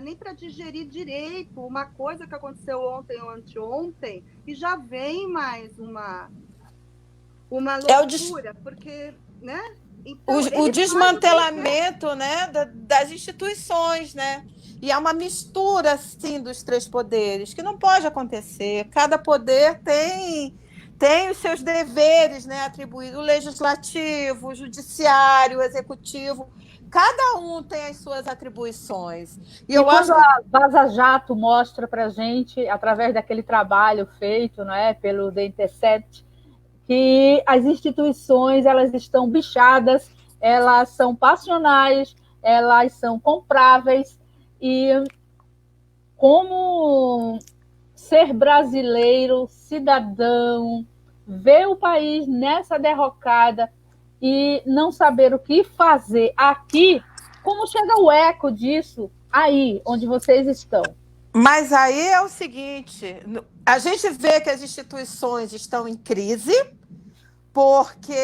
nem para digerir direito uma coisa que aconteceu ontem ou anteontem e já vem mais uma loucura, porque, né? Então, o desmantelamento, né, das instituições, né? E é uma mistura, assim, dos três poderes, que não pode acontecer. Cada poder tem os seus deveres, né, atribuídos. O legislativo, o judiciário, o executivo. Cada um tem as suas atribuições. E eu quando a Vaza Jato mostra para a gente, através daquele trabalho feito, né, pelo The Intercept, que as instituições elas estão bichadas, elas são passionais, elas são compráveis, e como ser brasileiro, cidadão, ver o país nessa derrocada e não saber o que fazer aqui, como chega o eco disso aí, onde vocês estão? Mas aí é o seguinte, a gente vê que as instituições estão em crise, porque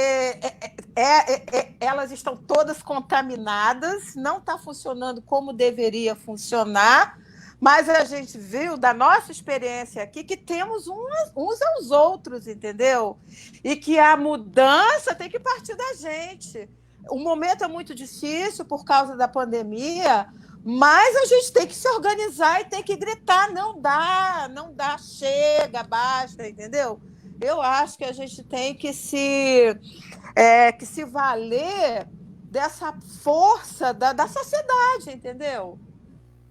elas estão todas contaminadas, não está funcionando como deveria funcionar, mas a gente viu da nossa experiência aqui que temos uns aos outros, entendeu? E que a mudança tem que partir da gente. O momento é muito difícil por causa da pandemia, mas a gente tem que se organizar e tem que gritar, não dá, chega, basta, entendeu? Eu acho que a gente tem que se valer dessa força da sociedade, entendeu?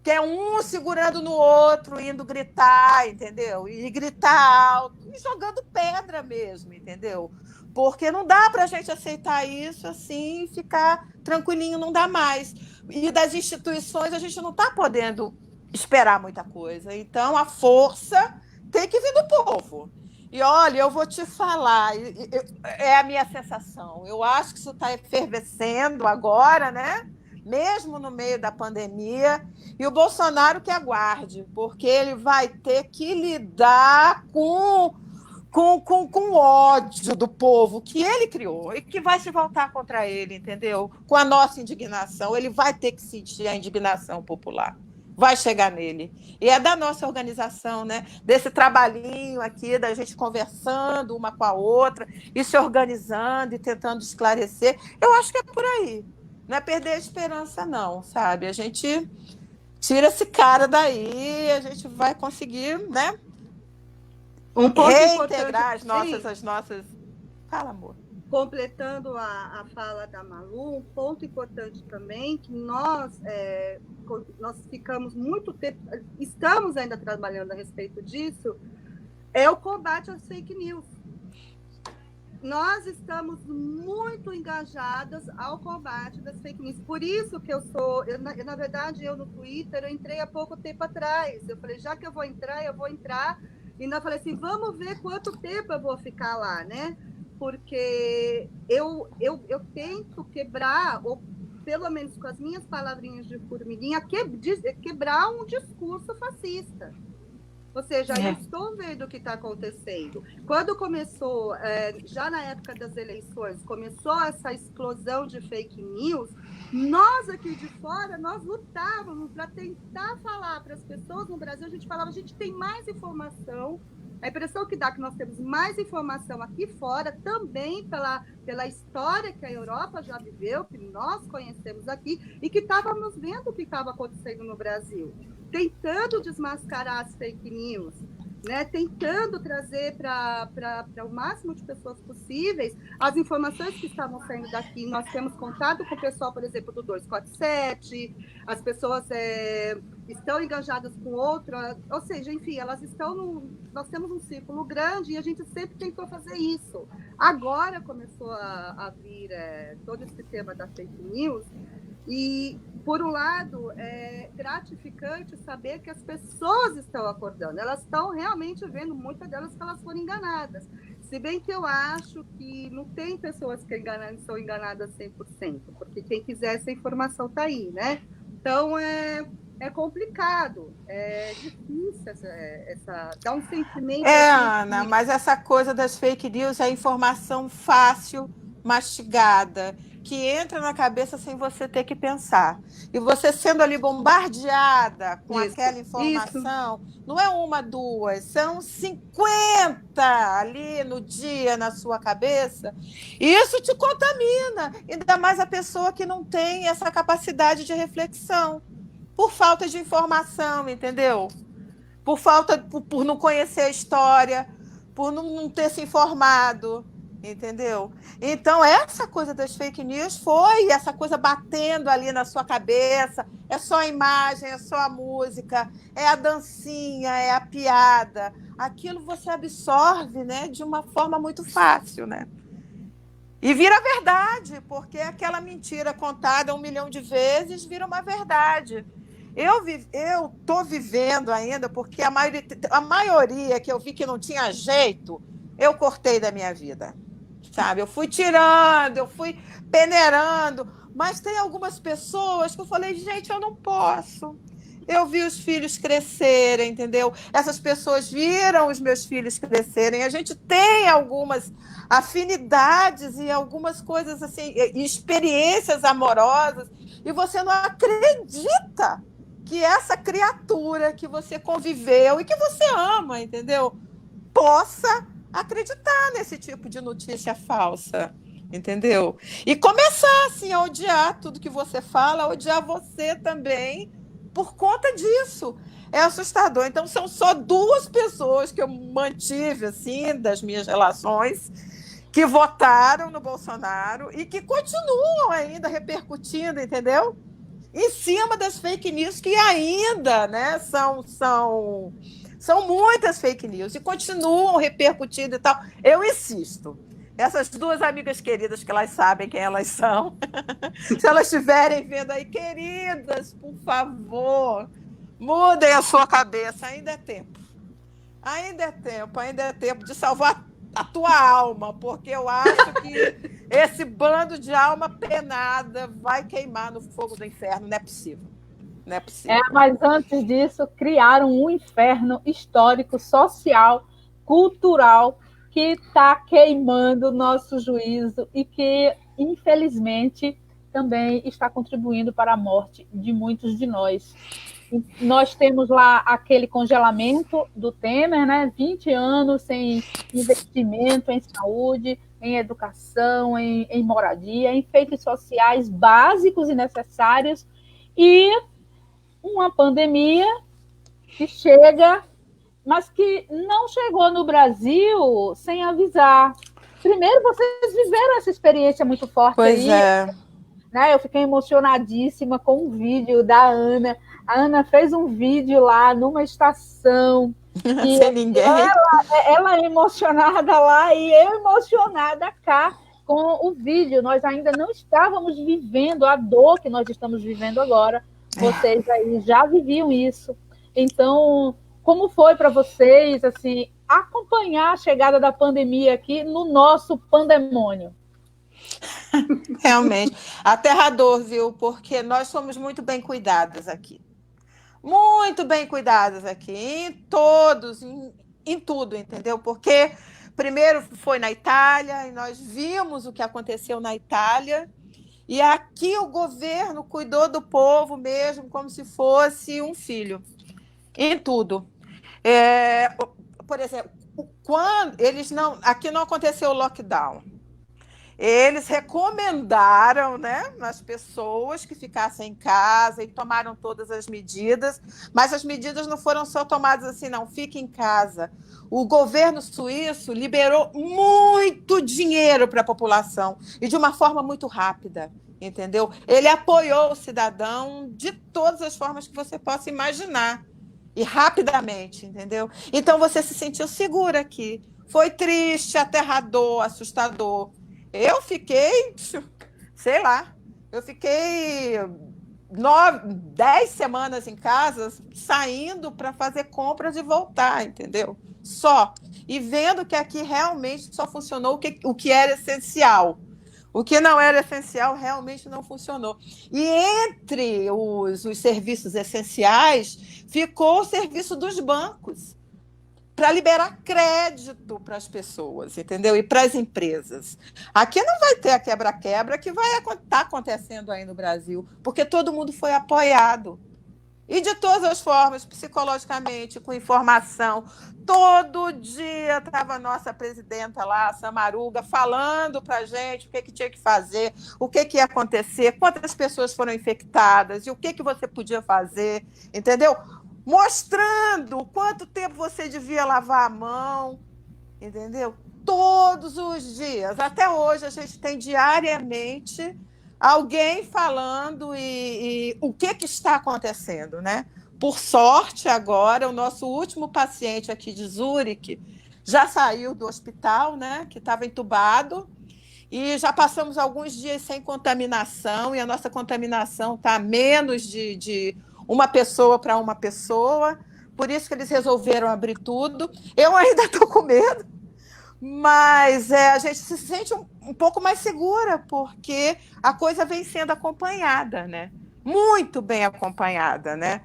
Que é um segurando no outro, indo gritar, entendeu? E gritar alto, e jogando pedra mesmo, entendeu? Porque não dá para a gente aceitar isso assim e ficar tranquilinho, não dá mais. E das instituições a gente não está podendo esperar muita coisa. Então, a força tem que vir do povo. E, olha, eu vou te falar, é a minha sensação. Eu acho que isso está efervescendo agora, né? Mesmo no meio da pandemia, e o Bolsonaro que aguarde, porque ele vai ter que lidar com o ódio do povo que ele criou e que vai se voltar contra ele, entendeu? Com a nossa indignação, ele vai ter que sentir a indignação popular. Vai chegar nele. E é da nossa organização, né? Desse trabalhinho aqui, da gente conversando uma com a outra, e se organizando e tentando esclarecer. Eu acho que é por aí. Não é perder a esperança, não, sabe? A gente tira esse cara daí, a gente vai conseguir, né? Reintegrar as nossas... Fala, amor. Completando a fala da Malu, um ponto importante também, que nós ficamos muito tempo, estamos ainda trabalhando a respeito disso, é o combate às fake news. Nós estamos muito engajadas ao combate das fake news. Por isso que na verdade, eu no Twitter, eu entrei há pouco tempo atrás. Eu falei, já que eu vou entrar. E ainda falei assim, vamos ver quanto tempo eu vou ficar lá, né? Porque eu tento quebrar, ou pelo menos com as minhas palavrinhas de formiguinha, quebrar um discurso fascista. Ou seja, eu estou vendo o que está acontecendo. Quando começou, já na época das eleições, começou essa explosão de fake news, nós aqui de fora, nós lutávamos para tentar falar para as pessoas no Brasil, a gente falava, a gente tem mais informação, a impressão que dá é que nós temos mais informação aqui fora, também pela história que a Europa já viveu, que nós conhecemos aqui, e que estávamos vendo o que estava acontecendo no Brasil. Tentando desmascarar as fake news, né? Tentando trazer para o máximo de pessoas possíveis as informações que estavam saindo daqui. Nós temos contato com o pessoal, por exemplo, do 247, as pessoas estão engajadas com outra, ou seja, enfim, nós temos um círculo grande e a gente sempre tentou fazer isso. Agora começou a vir todo esse tema da fake news. E, por um lado, é gratificante saber que as pessoas estão acordando. Elas estão realmente vendo, muitas delas, que elas foram enganadas. Se bem que eu acho que não tem pessoas que são enganadas 100%, porque quem quiser essa informação está aí, né? Então, é complicado, é difícil dá um sentimento... Ana, mas essa coisa das fake news é informação fácil, mastigada, que entra na cabeça sem você ter que pensar. E você sendo ali bombardeada com aquela informação, não é uma, duas, são 50 ali no dia na sua cabeça. E isso te contamina, ainda mais a pessoa que não tem essa capacidade de reflexão, por falta de informação, entendeu? Por não conhecer a história, por não ter se informado. entendeu? Então, essa coisa das fake news foi essa coisa batendo ali na sua cabeça. É só a imagem, é só a música, é a dancinha, é a piada. Aquilo você absorve, né, de uma forma muito fácil, né? E vira verdade, porque aquela mentira contada 1 milhão de vezes vira uma verdade. Eu estou vivendo ainda, porque a maioria que eu vi que não tinha jeito, eu cortei da minha vida. Sabe? Eu fui tirando, eu fui peneirando, mas tem algumas pessoas que eu falei, gente, eu não posso. Eu vi os filhos crescerem, entendeu? Essas pessoas viram os meus filhos crescerem. A gente tem algumas afinidades e algumas coisas assim, experiências amorosas, e você não acredita que essa criatura que você conviveu e que você ama, entendeu? Possa acreditar nesse tipo de notícia falsa, entendeu? E começar assim a odiar tudo que você fala, a odiar você também por conta disso. É assustador. Então são só 2 pessoas que eu mantive assim das minhas relações que votaram no Bolsonaro e que continuam ainda repercutindo, entendeu? Em cima das fake news que ainda, né, são muitas fake news e continuam repercutindo e tal. Eu insisto. Essas 2 amigas queridas, que elas sabem quem elas são, se elas estiverem vendo aí, queridas, por favor, mudem a sua cabeça. Ainda é tempo. Ainda é tempo de salvar a tua alma, porque eu acho que esse bando de alma penada vai queimar no fogo do inferno. Não é possível. Não é possível. Mas antes disso, criaram um inferno histórico, social, cultural, que está queimando o nosso juízo e que, infelizmente, também está contribuindo para a morte de muitos de nós. Nós temos lá aquele congelamento do Temer, né? 20 anos sem investimento em saúde, em educação, em moradia, em feitos sociais básicos e necessários, e uma pandemia que chega, mas que não chegou no Brasil sem avisar. Primeiro, vocês viveram essa experiência muito forte pois aí. É. Né? Eu fiquei emocionadíssima com um vídeo da Ana. A Ana fez um vídeo lá numa estação. Sem ninguém. Ela emocionada lá e eu emocionada cá com o vídeo. Nós ainda não estávamos vivendo a dor que nós estamos vivendo agora. Vocês aí já viviam isso. Então, como foi para vocês assim, acompanhar a chegada da pandemia aqui no nosso pandemônio? Realmente. Aterrador, viu? Porque nós somos muito bem cuidadas aqui. Muito bem cuidadas aqui. Em todos, em tudo, entendeu? Porque primeiro foi na Itália, e nós vimos o que aconteceu na Itália. E aqui o governo cuidou do povo mesmo como se fosse um filho. Em tudo. Por exemplo, quando aqui não aconteceu o lockdown. Eles recomendaram, né, as pessoas que ficassem em casa e tomaram todas as medidas, mas as medidas não foram só tomadas assim, não, fique em casa. O governo suíço liberou muito dinheiro para a população e de uma forma muito rápida, entendeu? Ele apoiou o cidadão de todas as formas que você possa imaginar e rapidamente, entendeu? Então você se sentiu segura aqui. Foi triste, aterrador, assustador. Eu fiquei, sei lá, 10 semanas em casa, saindo para fazer compras e voltar, entendeu? Só. E vendo que aqui realmente só funcionou o que era essencial. O que não era essencial realmente não funcionou. E entre os serviços essenciais, ficou o serviço dos bancos, para liberar crédito para as pessoas, entendeu? E para as empresas. Aqui não vai ter a quebra-quebra que vai estar acontecendo aí no Brasil, porque todo mundo foi apoiado. E de todas as formas, psicologicamente, com informação. Todo dia estava a nossa presidenta lá, a Samaruga, falando para a gente o que tinha que fazer, o que ia acontecer, quantas pessoas foram infectadas e o que você podia fazer, entendeu? Mostrando quanto tempo você devia lavar a mão, entendeu? todos os dias. Até hoje a gente tem diariamente alguém falando e o que está acontecendo, né? Por sorte, agora, o nosso último paciente aqui de Zurique já saiu do hospital, né? Que estava entubado, e já passamos alguns dias sem contaminação, e a nossa contaminação está a menos de uma pessoa para uma pessoa. Por isso que eles resolveram abrir tudo. Eu ainda estou com medo, mas a gente se sente um pouco mais segura, porque a coisa vem sendo acompanhada, né? Muito bem acompanhada, né?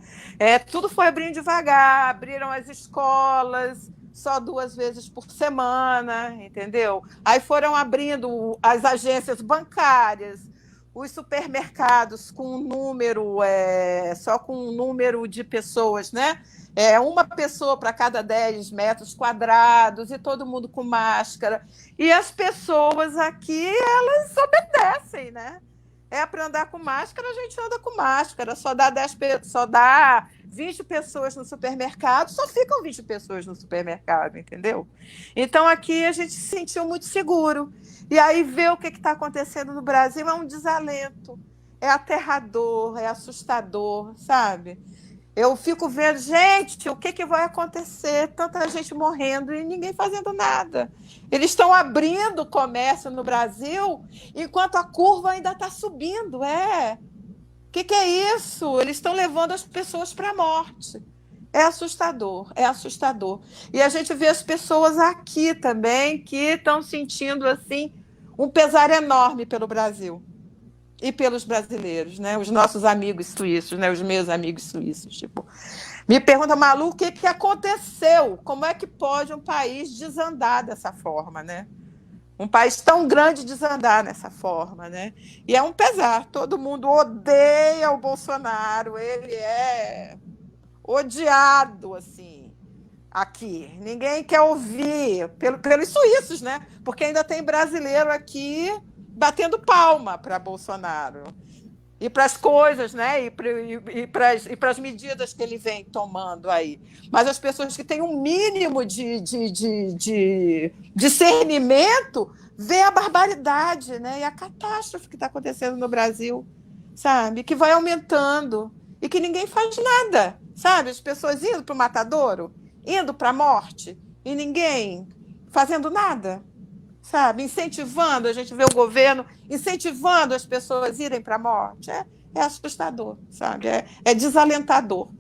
Tudo foi abrindo devagar, abriram as escolas só 2 vezes por semana, entendeu? Aí foram abrindo as agências bancárias, os supermercados com um número, só com um número de pessoas, né? Uma pessoa para cada 10 metros quadrados e todo mundo com máscara. E as pessoas aqui, elas obedecem, né? Para andar com máscara, a gente anda com máscara. Só dá 20 pessoas no supermercado, só ficam 20 pessoas no supermercado, entendeu? Então, aqui a gente se sentiu muito seguro. E aí, ver o que está acontecendo no Brasil é um desalento. É aterrador, é assustador, sabe? Eu fico vendo, gente, o que vai acontecer? Tanta gente morrendo e ninguém fazendo nada. Eles estão abrindo o comércio no Brasil enquanto a curva ainda está subindo. O que é isso? Eles estão levando as pessoas para a morte. É assustador, é assustador. E a gente vê as pessoas aqui também que estão sentindo assim um pesar enorme pelo Brasil. E pelos brasileiros, né? Os nossos amigos suíços, né? Os meus amigos suíços, tipo, me pergunta, Malu, o que aconteceu? Como é que pode um país desandar dessa forma, né? Um país tão grande desandar dessa forma, né? E é um pesar. Todo mundo odeia o Bolsonaro. Ele é odiado, assim, aqui. Ninguém quer ouvir pelos suíços, né? Porque ainda tem brasileiro aqui batendo palma para Bolsonaro e para as coisas, né? E para as medidas que ele vem tomando aí. Mas as pessoas que têm um mínimo de discernimento vê a barbaridade, né? E a catástrofe que está acontecendo no Brasil, sabe? Que vai aumentando e que ninguém faz nada, sabe? As pessoas indo para o matadouro, indo para a morte e ninguém fazendo nada. Sabe, incentivando, a gente vê o governo incentivando as pessoas a irem para a morte. É assustador, sabe? É desalentador.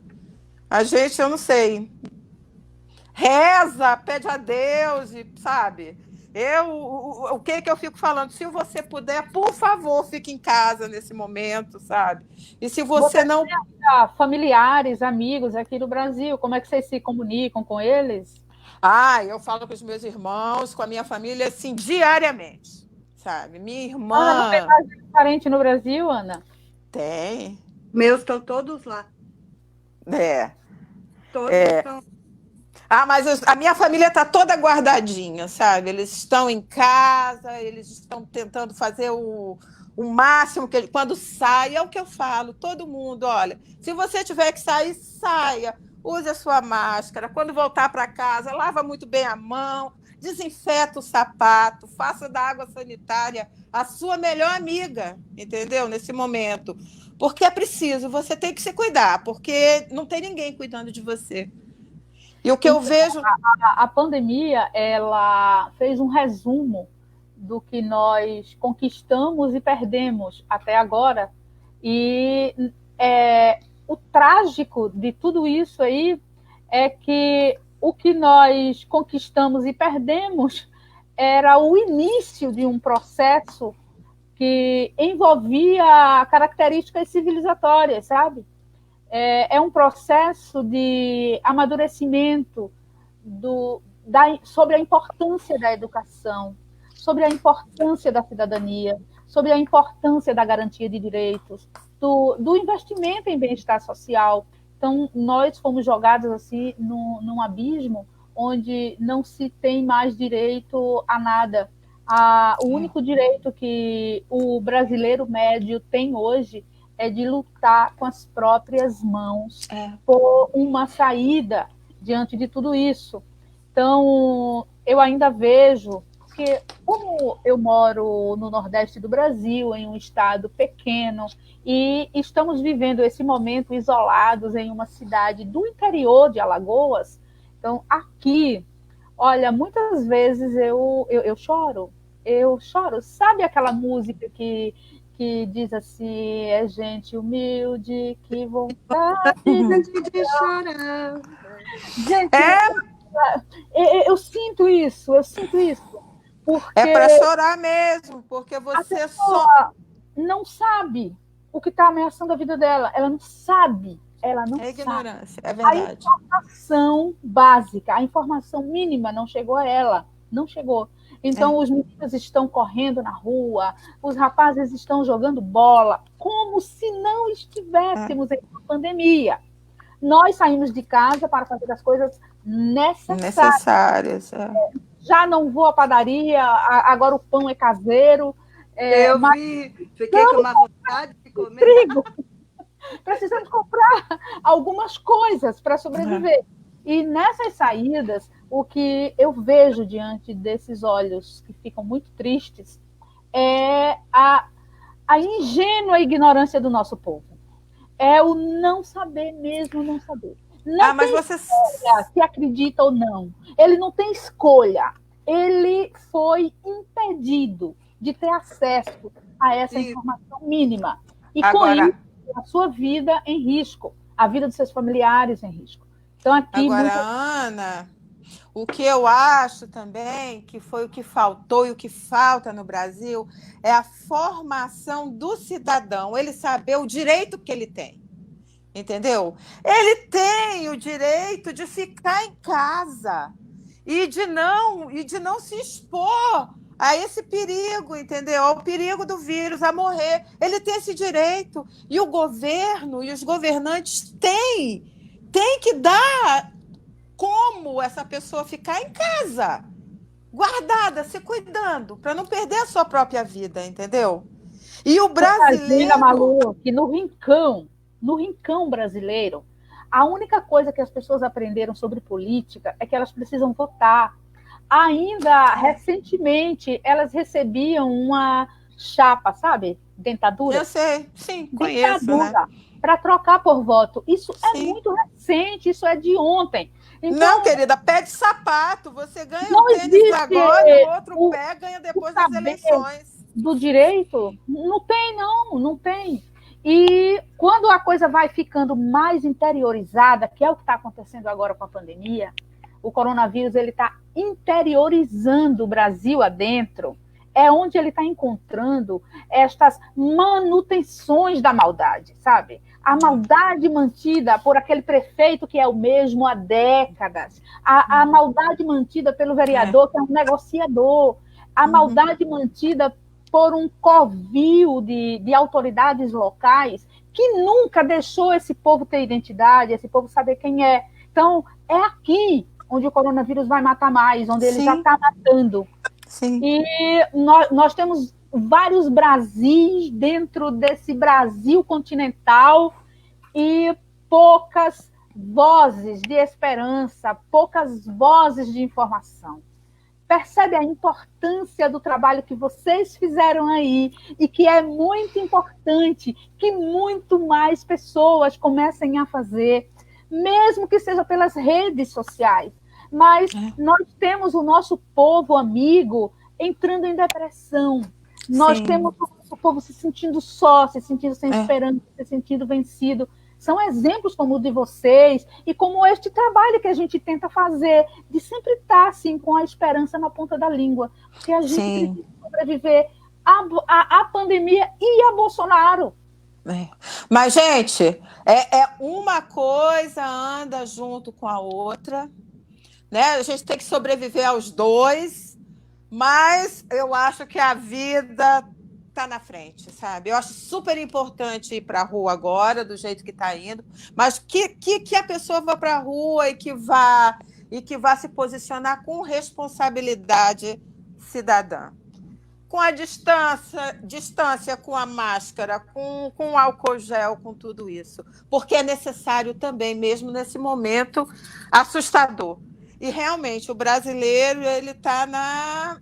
A gente, eu não sei, reza, pede a Deus, sabe? O que eu fico falando? Se você puder, por favor, fique em casa nesse momento, sabe? E se você não... Familiares, amigos aqui no Brasil, como é que vocês se comunicam com eles? Eu falo com os meus irmãos, com a minha família, assim, diariamente, sabe? Minha irmã... Ana, não tem mais parente no Brasil, Ana? Tem. Meus estão todos lá. Todos estão... mas a minha família está toda guardadinha, sabe? Eles estão em casa, eles estão tentando fazer o máximo que quando sai, é o que eu falo, todo mundo, olha, se você tiver que sair, saia. Use a sua máscara. Quando voltar para casa, lava muito bem a mão, desinfeta o sapato, faça da água sanitária a sua melhor amiga, entendeu? Nesse momento. Porque é preciso, você tem que se cuidar, porque não tem ninguém cuidando de você. E o que eu vejo... A pandemia, ela fez um resumo do que nós conquistamos e perdemos até agora. E o trágico de tudo isso aí é que o que nós conquistamos e perdemos era o início de um processo que envolvia características civilizatórias, sabe? É um processo de amadurecimento sobre a importância da educação, sobre a importância da cidadania, sobre a importância da garantia de direitos, do investimento em bem-estar social. Então, nós fomos jogados assim num abismo onde não se tem mais direito a nada. O único direito que o brasileiro médio tem hoje é de lutar com as próprias mãos por uma saída diante de tudo isso. Então, eu ainda vejo, porque como eu moro no Nordeste do Brasil, em um estado pequeno, e estamos vivendo esse momento isolados em uma cidade do interior de Alagoas, então aqui, olha, muitas vezes eu choro. Eu choro. Sabe aquela música que diz assim, é gente humilde, que vontade De chorar. Gente, eu sinto isso, porque É para chorar mesmo, porque a você só. pessoa não sabe o que está ameaçando a vida dela, ela não sabe, É ignorância, é A verdade. informação básica, a informação mínima não chegou a ela, não chegou. Então, os meninos estão correndo na rua, os rapazes estão jogando bola, como se não estivéssemos em uma pandemia. Nós saímos de casa para fazer as coisas necessárias. Já não vou à padaria, agora o pão é caseiro. Eu fiquei com uma vontade de comer. Trigo. Precisamos comprar algumas coisas para sobreviver. E nessas saídas, o que eu vejo diante desses olhos que ficam muito tristes é a ingênua ignorância do nosso povo. É o não saber mesmo, não saber. Não mas tem você escolha se acredita ou não. Ele não tem escolha. Ele foi impedido de ter acesso a essa informação mínima. E agora, com isso, a sua vida em risco, a vida dos seus familiares em risco. Então, aqui. Agora, Ana, o que eu acho também que foi o que faltou e o que falta no Brasil é a formação do cidadão, ele saber o direito que ele tem. Entendeu? Ele tem o direito de ficar em casa e de não se expor a esse perigo, entendeu? Ao perigo do vírus, a morrer. Ele tem esse direito. E o governo e os governantes têm que dar como essa pessoa ficar em casa, guardada, se cuidando, para não perder a sua própria vida, entendeu? E o brasileiro... Imagina, Malu, que no rincão brasileiro, a única coisa que as pessoas aprenderam sobre política é que elas precisam votar. Ainda recentemente, elas recebiam uma chapa, sabe? Dentadura. Eu sei, sim, conheço, dentadura, né? Para trocar por voto. Isso é muito recente, isso é de ontem. Então, não, querida, pé de sapato. Você ganha o tênis agora e o outro pé ganha depois das eleições. Do direito? Não tem, não tem. E quando a coisa vai ficando mais interiorizada, que é o que está acontecendo agora com a pandemia, o coronavírus ele está interiorizando o Brasil adentro, é onde ele está encontrando estas manutenções da maldade, sabe? A maldade mantida por aquele prefeito que é o mesmo há décadas, a maldade mantida pelo vereador que é um negociador, a maldade mantida por um covil de autoridades locais que nunca deixou esse povo ter identidade, esse povo saber quem é. Então, é aqui onde o coronavírus vai matar mais, onde ele já está matando. Sim. E nós temos vários Brasis dentro desse Brasil continental e poucas vozes de esperança, poucas vozes de informação. Percebe a importância do trabalho que vocês fizeram aí e que é muito importante que muito mais pessoas comecem a fazer, mesmo que seja pelas redes sociais. Mas nós temos o nosso povo amigo entrando em depressão. Nós temos o nosso povo se sentindo só, se sentindo sem esperança, se sentindo vencido. São exemplos como o de vocês e como este trabalho que a gente tenta fazer, de sempre estar assim, com a esperança na ponta da língua. Porque a gente precisa sobreviver à pandemia e a Bolsonaro. Mas, gente, uma coisa anda junto com a outra, né? A gente tem que sobreviver aos dois, mas eu acho que a vida está na frente, sabe? Eu acho super importante ir para a rua agora, do jeito que está indo, mas que a pessoa vá para a rua e que vá se posicionar com responsabilidade cidadã. Com a distância, com a máscara, com o álcool gel, com tudo isso. Porque é necessário também, mesmo nesse momento assustador. E realmente o brasileiro ele está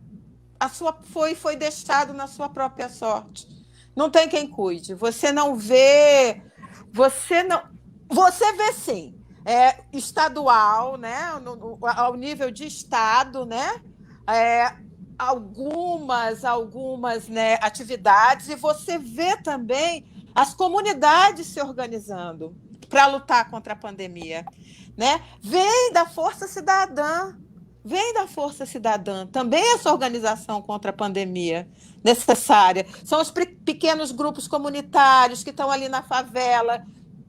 foi deixado na sua própria sorte. Não tem quem cuide. Você não vê, você vê sim, estadual, né, ao nível de estado, né, algumas né, atividades, e você vê também as comunidades se organizando para lutar contra a pandemia, né? Vem da Força Cidadã, também essa organização contra a pandemia necessária. São os pequenos grupos comunitários que estão ali na favela,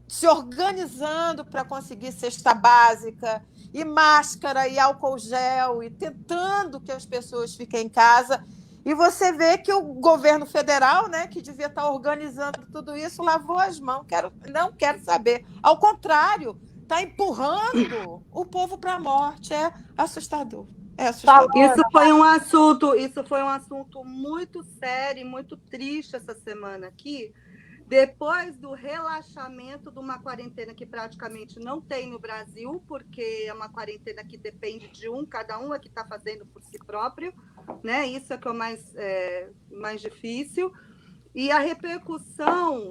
se organizando para conseguir cesta básica, e máscara, e álcool gel, e tentando que as pessoas fiquem em casa. E você vê que o governo federal, né, que devia estar organizando tudo isso, lavou as mãos. Não quero saber. Ao contrário, está empurrando o povo para a morte. É assustador. É assustador. Isso foi um assunto muito sério e muito triste essa semana aqui, depois do relaxamento de uma quarentena que praticamente não tem no Brasil, porque é uma quarentena que depende de cada um é que está fazendo por si próprio, né? Isso é que é o mais difícil. E a repercussão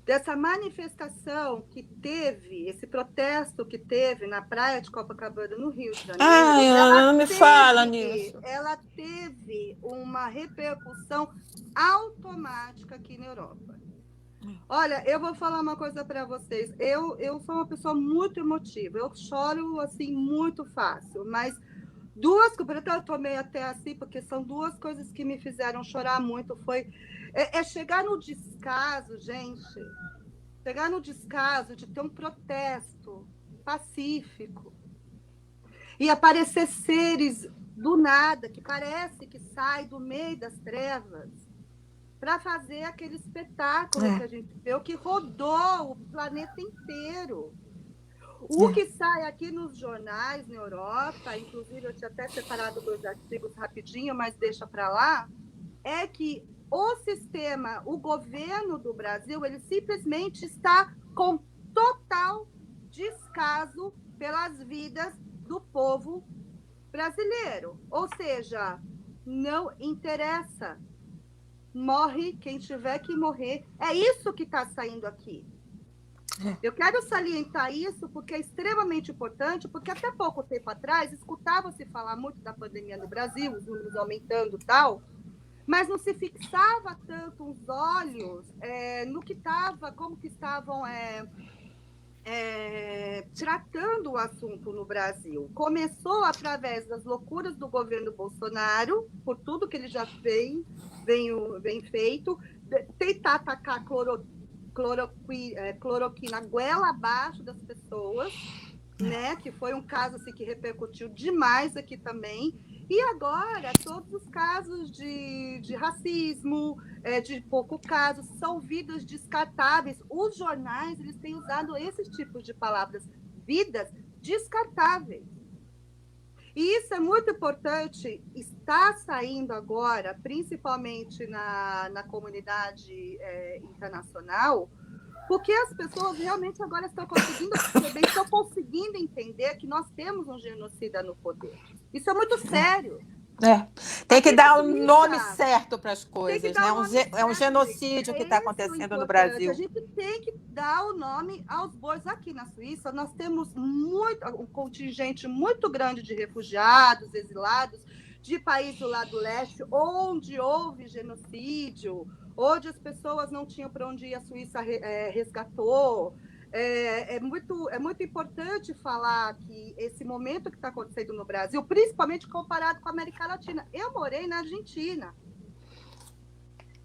dessa manifestação que teve, esse protesto que teve na praia de Copacabana, no Rio de Janeiro, Não me fala nisso. Ela teve uma repercussão automática aqui na Europa. Olha, eu vou falar uma coisa para vocês. Eu sou uma pessoa muito emotiva, eu choro assim muito fácil, mas eu tomei até assim, porque são duas coisas que me fizeram chorar muito. Chegar no descaso, gente. Chegar no descaso de ter um protesto pacífico e aparecer seres do nada, que parece que sai do meio das trevas, para fazer aquele espetáculo que a gente viu, que rodou o planeta inteiro. O que sai aqui nos jornais na Europa, inclusive eu tinha até separado 2 artigos rapidinho, mas deixa para lá, é que o governo do Brasil, ele simplesmente está com total descaso pelas vidas do povo brasileiro. Ou seja, não interessa. Morre quem tiver que morrer. É isso que está saindo aqui. Eu quero salientar isso porque é extremamente importante, porque até pouco tempo atrás escutava-se falar muito da pandemia no Brasil, os números aumentando e tal, mas não se fixava tanto os olhos no que estava, como que estavam tratando o assunto no Brasil. Começou através das loucuras do governo Bolsonaro, por tudo que ele já vem feito, tentar atacar cloroquina goela abaixo das pessoas, né? Que foi um caso assim, que repercutiu demais aqui também. E agora, todos os casos de racismo, de pouco caso, são vidas descartáveis. Os jornais eles têm usado esses tipos de palavras, vidas descartáveis. E isso é muito importante, está saindo agora, principalmente na comunidade internacional, porque as pessoas realmente agora estão conseguindo perceber, estão conseguindo entender que nós temos um genocida no poder. Isso é muito sério. Tem que dar o nome certo para as coisas, né? É um genocídio que está acontecendo no Brasil. A gente tem que dar o nome aos bois. Aqui na Suíça, nós temos um contingente muito grande de refugiados, exilados, de países do lado leste, onde houve genocídio, onde as pessoas não tinham para onde ir, a Suíça resgatou. É muito importante falar que esse momento que está acontecendo no Brasil, principalmente comparado com a América Latina. Eu morei na Argentina.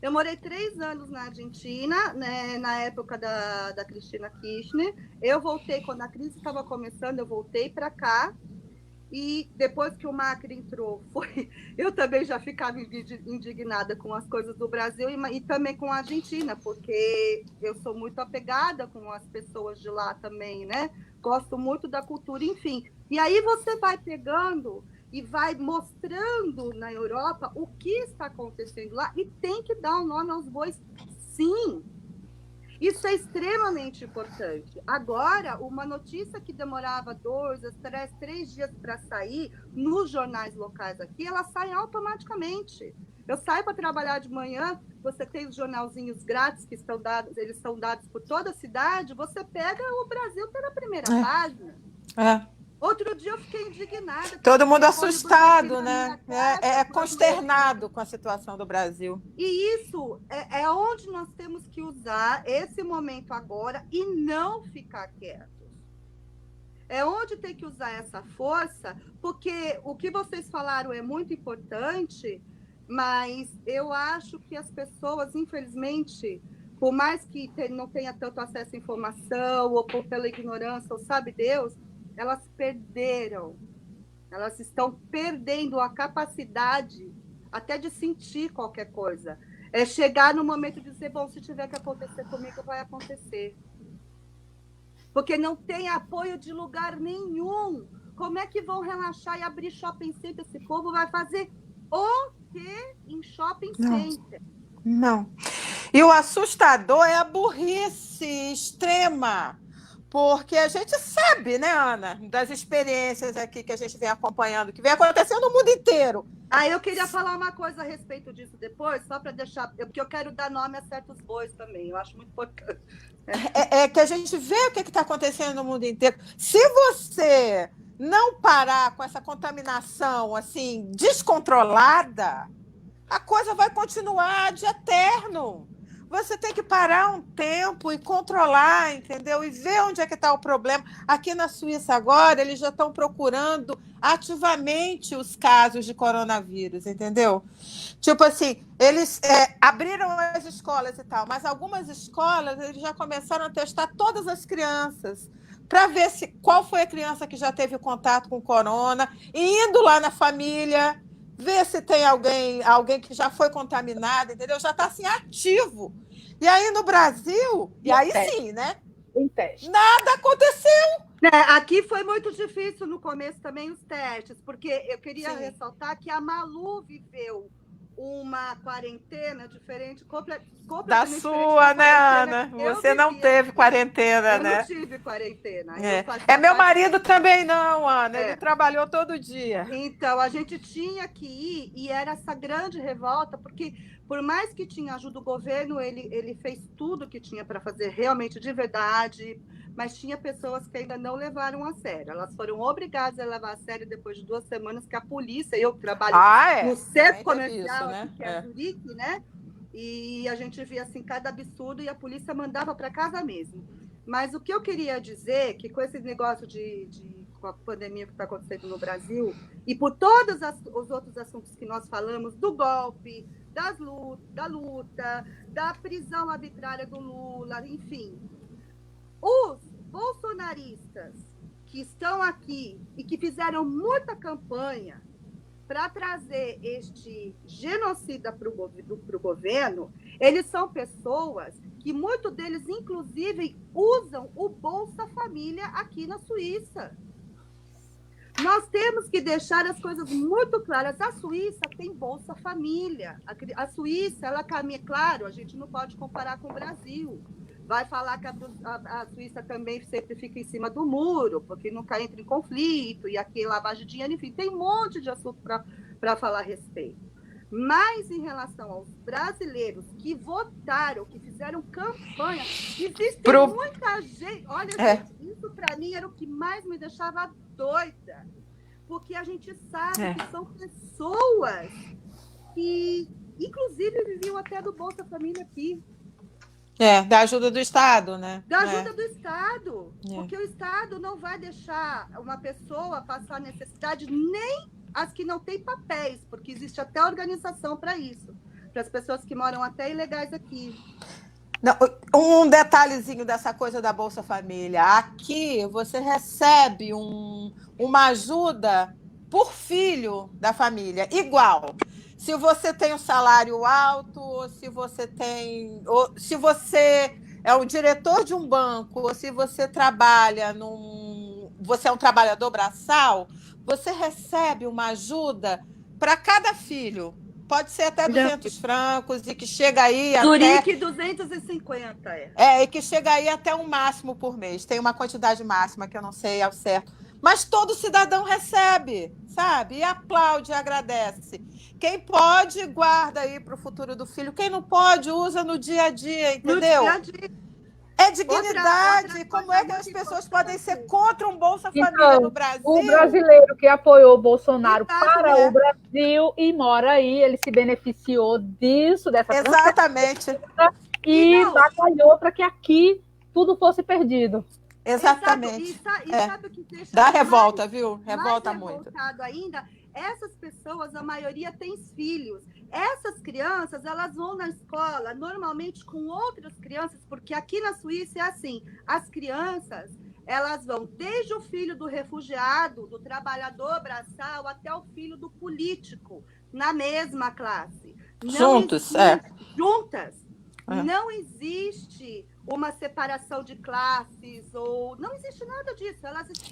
Eu morei 3 anos na Argentina, né, na época da Cristina Kirchner. Eu voltei, quando a crise estava começando, eu voltei para cá. E depois que o Macri entrou, eu também já ficava indignada com as coisas do Brasil e também com a Argentina, porque eu sou muito apegada com as pessoas de lá também, né? Gosto muito da cultura, enfim. E aí você vai pegando e vai mostrando na Europa o que está acontecendo lá e tem que dar um nome aos bois, sim. Isso é extremamente importante. Agora, uma notícia que demorava 2, 3 dias para sair nos jornais locais aqui, ela sai automaticamente. Eu saio para trabalhar de manhã, você tem os jornalzinhos grátis que estão dados, eles são dados por toda a cidade, você pega o Brasil pela primeira página. Outro dia eu fiquei indignada. Todo mundo assustado, né? Consternado com a situação do Brasil. E isso é onde nós temos que usar esse momento agora e não ficar quietos. É onde tem que usar essa força, porque o que vocês falaram é muito importante, mas eu acho que as pessoas, infelizmente, por mais que não tenha tanto acesso à informação, ou pela ignorância, ou sabe Deus, elas perderam. Elas estão perdendo a capacidade até de sentir qualquer coisa. É chegar no momento de dizer, bom, se tiver que acontecer comigo, vai acontecer. Porque não tem apoio de lugar nenhum. Como é que vão relaxar e abrir shopping center? Esse povo vai fazer o quê em shopping center? Não. E o assustador é a burrice extrema. Porque a gente sabe, né, Ana, das experiências aqui que a gente vem acompanhando, que vem acontecendo no mundo inteiro. Eu queria falar uma coisa a respeito disso depois, só para deixar, porque eu quero dar nome a certos bois também, eu acho muito importante. É que a gente vê o que está acontecendo no mundo inteiro. Se você não parar com essa contaminação assim descontrolada, a coisa vai continuar de eterno. Você tem que parar um tempo e controlar, entendeu? E ver onde é que está o problema. Aqui na Suíça agora, eles já estão procurando ativamente os casos de coronavírus, entendeu? Tipo assim, eles abriram as escolas e tal, mas algumas escolas eles já começaram a testar todas as crianças para ver qual foi a criança que já teve contato com corona, e indo lá na família, ver se tem alguém que já foi contaminado, entendeu? Já está assim, ativo. E aí no Brasil, e aí sim, né? Nada aconteceu. Aqui foi muito difícil no começo também os testes, porque eu queria ressaltar que a Malu viveu uma quarentena diferente, completamente da sua, né, Ana? Você não teve quarentena, né? Eu não tive quarentena. Meu marido também não, Ana. Ele trabalhou todo dia. Então, a gente tinha que ir, e era essa grande revolta, porque por mais que tinha ajuda do governo, ele fez tudo que tinha para fazer realmente de verdade, mas tinha pessoas que ainda não levaram a sério. Elas foram obrigadas a levar a sério depois de 2 semanas que a polícia, eu que trabalho no centro comercial, né? que é Zurique, né? E a gente via assim cada absurdo e a polícia mandava para casa mesmo. Mas o que eu queria dizer que com esse negócio com a pandemia que está acontecendo no Brasil e por todos os outros assuntos que nós falamos, do golpe, da luta, da prisão arbitrária do Lula, enfim, os bolsonaristas que estão aqui e que fizeram muita campanha para trazer este genocida para o governo, eles são pessoas que muitos deles, inclusive, usam o Bolsa Família aqui na Suíça. Nós temos que deixar as coisas muito claras. A Suíça tem Bolsa Família. A Suíça, ela caminha, claro, a gente não pode comparar com o Brasil. Vai falar que a Suíça também sempre fica em cima do muro, porque nunca entra em conflito, e aqui lavagem de dinheiro, enfim, tem um monte de assunto para falar a respeito. Mas em relação aos brasileiros que votaram, que fizeram campanha, existe muita gente. Olha, gente, isso para mim era o que mais me deixava doida, porque a gente sabe que são pessoas que, inclusive, viviam até do Bolsa Família aqui. Da ajuda do Estado, né? Da ajuda do Estado. Porque o Estado não vai deixar uma pessoa passar necessidade, nem as que não têm papéis, porque existe até organização para isso, para as pessoas que moram até ilegais aqui. Não, um detalhezinho dessa coisa da Bolsa Família. Aqui você recebe uma ajuda por filho da família, igual. Se você tem um salário alto, ou se você é o diretor de um banco, ou se você trabalha você é um trabalhador braçal, você recebe uma ajuda para cada filho. pode ser até 200 francos, e que chega aí Zurique, 250, e que chega aí até um máximo por mês. Tem uma quantidade máxima que eu não sei ao certo. Mas todo cidadão recebe, sabe? E aplaude, e agradece. Quem pode, guarda aí para o futuro do filho. Quem não pode, usa no dia a dia, entendeu? No dia a dia. É dignidade. Como é que as pessoas podem ser contra um Bolsa Família no Brasil? O brasileiro que apoiou o Bolsonaro para o Brasil e mora aí, ele se beneficiou disso, dessa Exatamente. E batalhou para que aqui tudo fosse perdido. Exatamente. E sabe o que deixa dá revolta, viu? Revolta muito. Ainda, essas pessoas, a maioria tem filhos. Essas crianças, elas vão na escola normalmente com outras crianças, porque aqui na Suíça é assim, as crianças, elas vão desde o filho do refugiado, do trabalhador braçal, até o filho do político, na mesma classe. Juntas. Não existe uma separação de classes, ou não existe nada disso.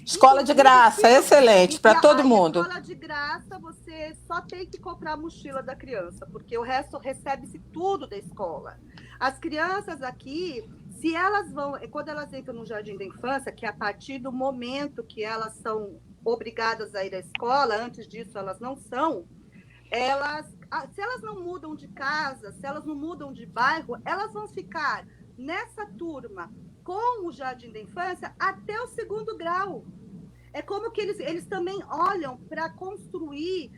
Escola de graça, excelente, para todo mundo. Escola de graça, você só tem que comprar a mochila da criança, porque o resto recebe-se tudo da escola. As crianças aqui, se elas vão, quando elas entram no jardim da infância, que é a partir do momento que elas são obrigadas a ir à escola, antes disso elas não são, se elas não mudam de casa, se elas não mudam de bairro, elas vão ficar nessa turma com o jardim da infância até o 2º grau. É como que eles também olham para construir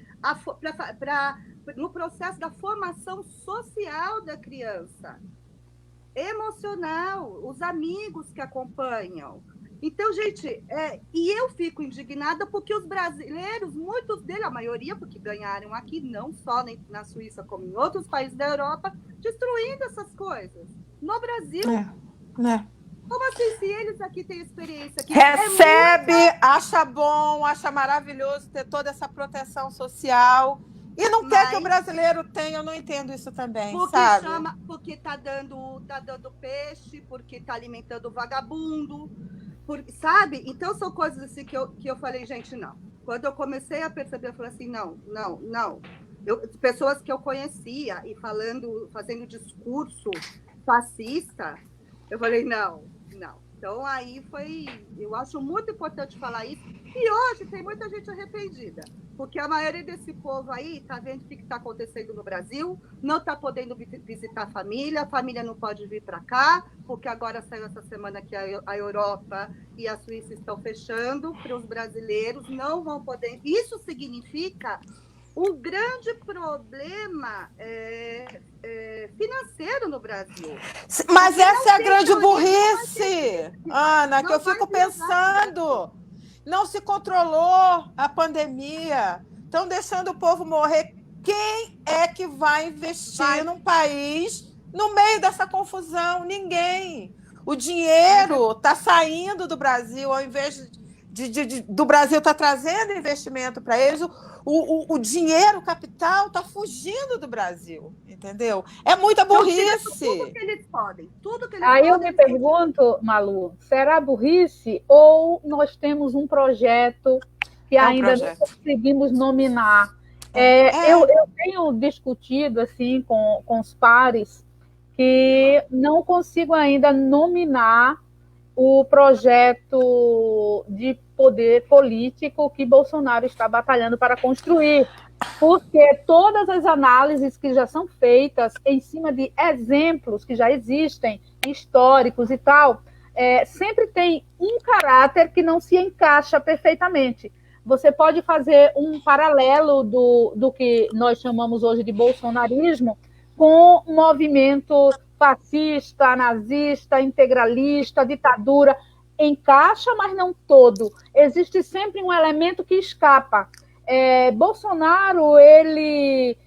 no processo da formação social da criança, emocional, os amigos que acompanham. Então, gente, e eu fico indignada porque os brasileiros, muitos deles, a maioria, porque ganharam aqui, não só na Suíça, como em outros países da Europa, destruindo essas coisas. No Brasil, como assim, se eles aqui têm experiência? Aqui, recebe, acha bom, acha maravilhoso ter toda essa proteção social e não quer que o brasileiro tenha, eu não entendo isso também, sabe? Porque tá dando peixe, porque tá alimentando o vagabundo, sabe? Então, são coisas assim que eu falei, gente, não. Quando eu comecei a perceber, eu falei assim, não. Pessoas que eu conhecia e fazendo discurso fascista, eu falei, não. Então, aí eu acho muito importante falar isso. E hoje tem muita gente arrependida, porque a maioria desse povo aí está vendo o que está acontecendo no Brasil, não está podendo visitar a família não pode vir para cá, porque agora saiu essa semana que a Europa e a Suíça estão fechando para os brasileiros, não vão poder. Isso significa um grande problema financeiro no Brasil. Mas essa é a grande burrice, Ana, que eu fico pensando. Não se controlou a pandemia, estão deixando o povo morrer. Quem é que vai investir num país no meio dessa confusão? Ninguém. O dinheiro está saindo do Brasil, ao invés do Brasil estar trazendo investimento para eles, o dinheiro, o capital está fugindo do Brasil, entendeu? É muita burrice. Tudo que eles podem. Aí eu me pergunto, Malu, será burrice ou nós temos um projeto que ainda não conseguimos nominar? Eu tenho discutido assim, com os pares que não consigo ainda nominar o projeto de poder político que Bolsonaro está batalhando para construir, porque todas as análises que já são feitas em cima de exemplos que já existem, históricos e tal, sempre tem um caráter que não se encaixa perfeitamente. Você pode fazer um paralelo do que nós chamamos hoje de bolsonarismo com movimento fascista, nazista, integralista, ditadura. Encaixa, mas não todo. Existe sempre um elemento que escapa. Bolsonaro, ele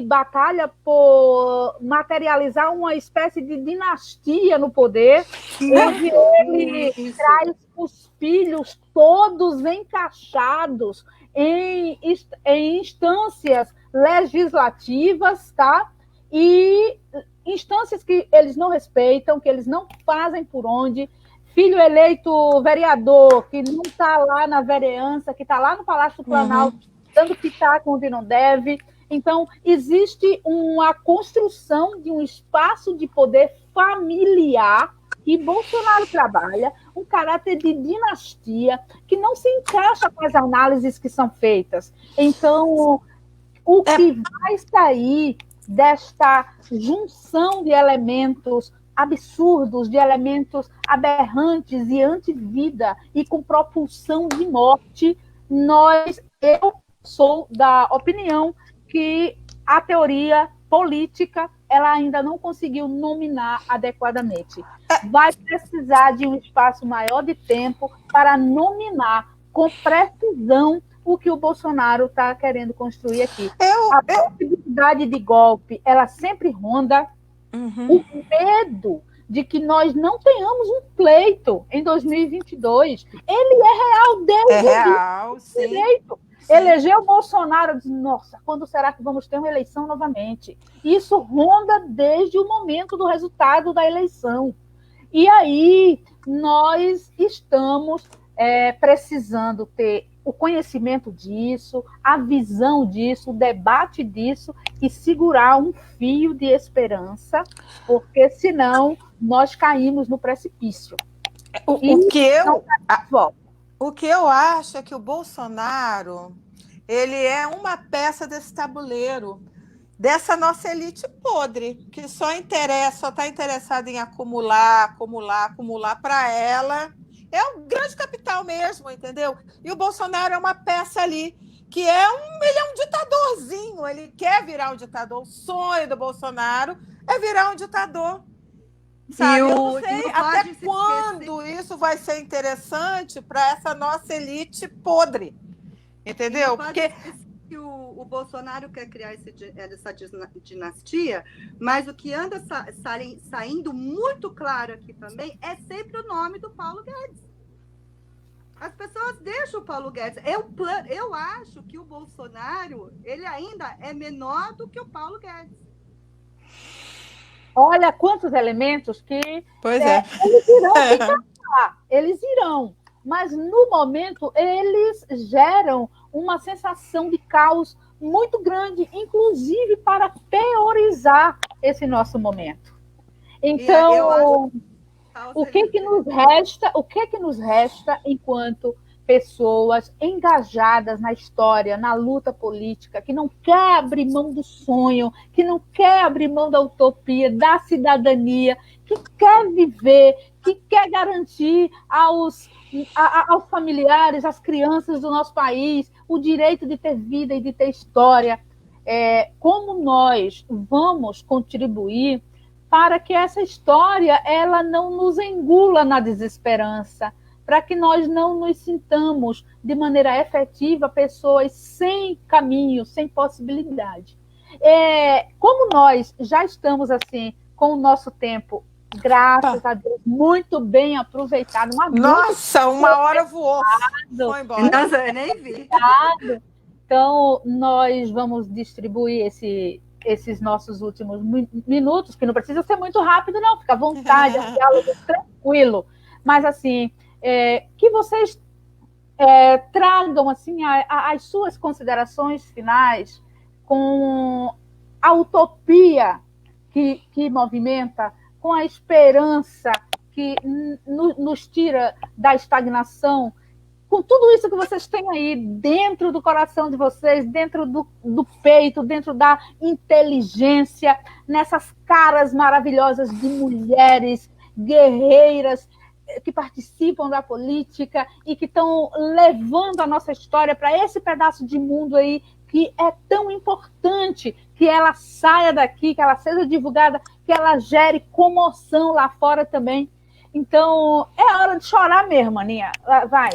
batalha por materializar uma espécie de dinastia no poder, onde ele traz os filhos todos encaixados em instâncias legislativas, tá? E instâncias que eles não respeitam, que eles não fazem por onde. Filho eleito vereador, que não está lá na vereança, que está lá no Palácio do Planalto, dando pitaco onde não deve. Então, existe uma construção de um espaço de poder familiar que Bolsonaro trabalha, um caráter de dinastia que não se encaixa com as análises que são feitas. Então, o que vai sair desta junção de elementos absurdos, de elementos aberrantes e antivida e com propulsão de morte, eu sou da opinião que a teoria política ela ainda não conseguiu nominar adequadamente. Vai precisar de um espaço maior de tempo para nominar com precisão o que o Bolsonaro está querendo construir aqui. A possibilidade de golpe, ela sempre ronda. O medo de que nós não tenhamos um pleito em 2022, ele é real desde real, sim. Direito. Sim. Elegeu o Bolsonaro, diz, nossa, quando será que vamos ter uma eleição novamente? Isso ronda desde o momento do resultado da eleição. E aí nós estamos precisando ter o conhecimento disso, a visão disso, o debate disso e segurar um fio de esperança, porque senão nós caímos no precipício. O que eu acho é que o Bolsonaro ele é uma peça desse tabuleiro, dessa nossa elite podre, que só está interessada em acumular para ela. É um grande capital mesmo, entendeu? E o Bolsonaro é uma peça ali, que ele é um ditadorzinho, ele quer virar um ditador. O sonho do Bolsonaro é virar um ditador. Sabe? Eu não sei até quando isso vai ser interessante para essa nossa elite podre. Entendeu? Porque que o Bolsonaro quer criar essa dinastia, mas o que anda saindo muito claro aqui também é sempre o nome do Paulo Guedes. As pessoas deixam o Paulo Guedes. Eu acho que o Bolsonaro ele ainda é menor do que o Paulo Guedes. Olha quantos elementos que eles irão ficar, eles irão, mas no momento eles geram uma sensação de caos muito grande, inclusive para teorizar esse nosso momento. Então, o que nos resta enquanto pessoas engajadas na história, na luta política, que não quer abrir mão do sonho, que não quer abrir mão da utopia, da cidadania, que quer viver, que quer garantir aos familiares, às crianças do nosso país, o direito de ter vida e de ter história. Como nós vamos contribuir para que essa história ela não nos engula na desesperança, para que nós não nos sintamos de maneira efetiva pessoas sem caminho, sem possibilidade. Como nós já estamos assim com o nosso tempo, graças a Deus, muito bem aproveitado. Uma hora voou. Foi embora. Nossa, eu nem vi. Então, nós vamos distribuir esses nossos últimos minutos, que não precisa ser muito rápido, não, fica à vontade, é um diálogo tranquilo. Mas, assim, que vocês tragam assim, as suas considerações finais com a utopia que movimenta, com a esperança que nos tira da estagnação, com tudo isso que vocês têm aí dentro do coração de vocês, dentro do peito, dentro da inteligência, nessas caras maravilhosas de mulheres guerreiras que participam da política e que estão levando a nossa história para esse pedaço de mundo aí que é tão importante que ela saia daqui, que ela seja divulgada, que ela gere comoção lá fora também. Então, é hora de chorar mesmo, Aninha. Vai.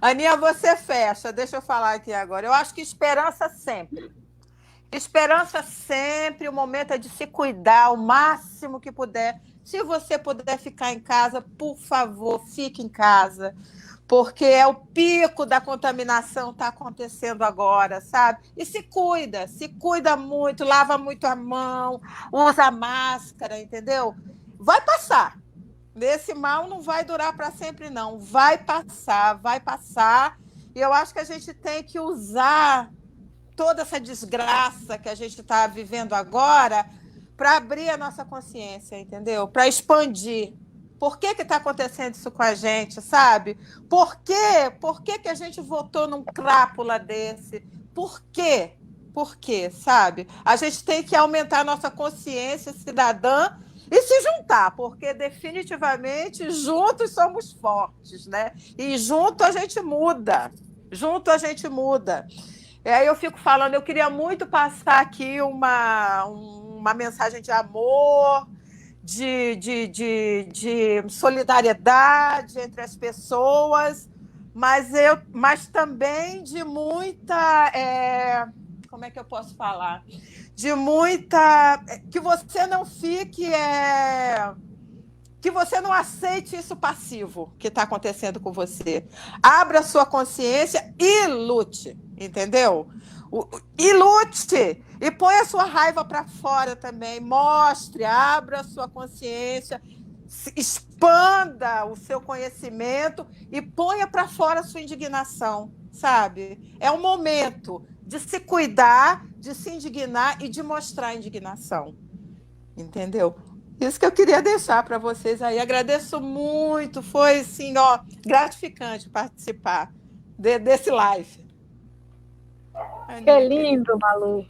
Aninha, você fecha. Deixa eu falar aqui agora. Eu acho que esperança sempre. Esperança sempre, o momento é de se cuidar o máximo que puder. Se você puder ficar em casa, por favor, fique em casa, porque é o pico da contaminação está acontecendo agora, sabe? E se cuida muito, lava muito a mão, usa máscara, entendeu? Vai passar. Esse mal não vai durar para sempre, não. Vai passar. E eu acho que a gente tem que usar toda essa desgraça que a gente está vivendo agora para abrir a nossa consciência, entendeu? Para expandir. Por que está acontecendo isso com a gente, sabe? Por quê? Por que a gente votou num crápula desse? Por quê? Por quê, sabe? A gente tem que aumentar a nossa consciência cidadã e se juntar, porque definitivamente juntos somos fortes, né? E junto a gente muda. Junto a gente muda. E aí eu fico falando, eu queria muito passar aqui uma mensagem de amor, de solidariedade entre as pessoas, mas também de muita. Como é que eu posso falar? De muita. Que você não fique. Que você não aceite isso passivo que está acontecendo com você. Abra a sua consciência e lute, entendeu? E lute! E põe a sua raiva para fora também. Mostre, abra a sua consciência, expanda o seu conhecimento e ponha para fora a sua indignação, sabe? É um momento de se cuidar, de se indignar e de mostrar indignação, entendeu? Isso que eu queria deixar para vocês aí. Agradeço muito, foi assim, ó, gratificante participar desse live. Que lindo, Malu.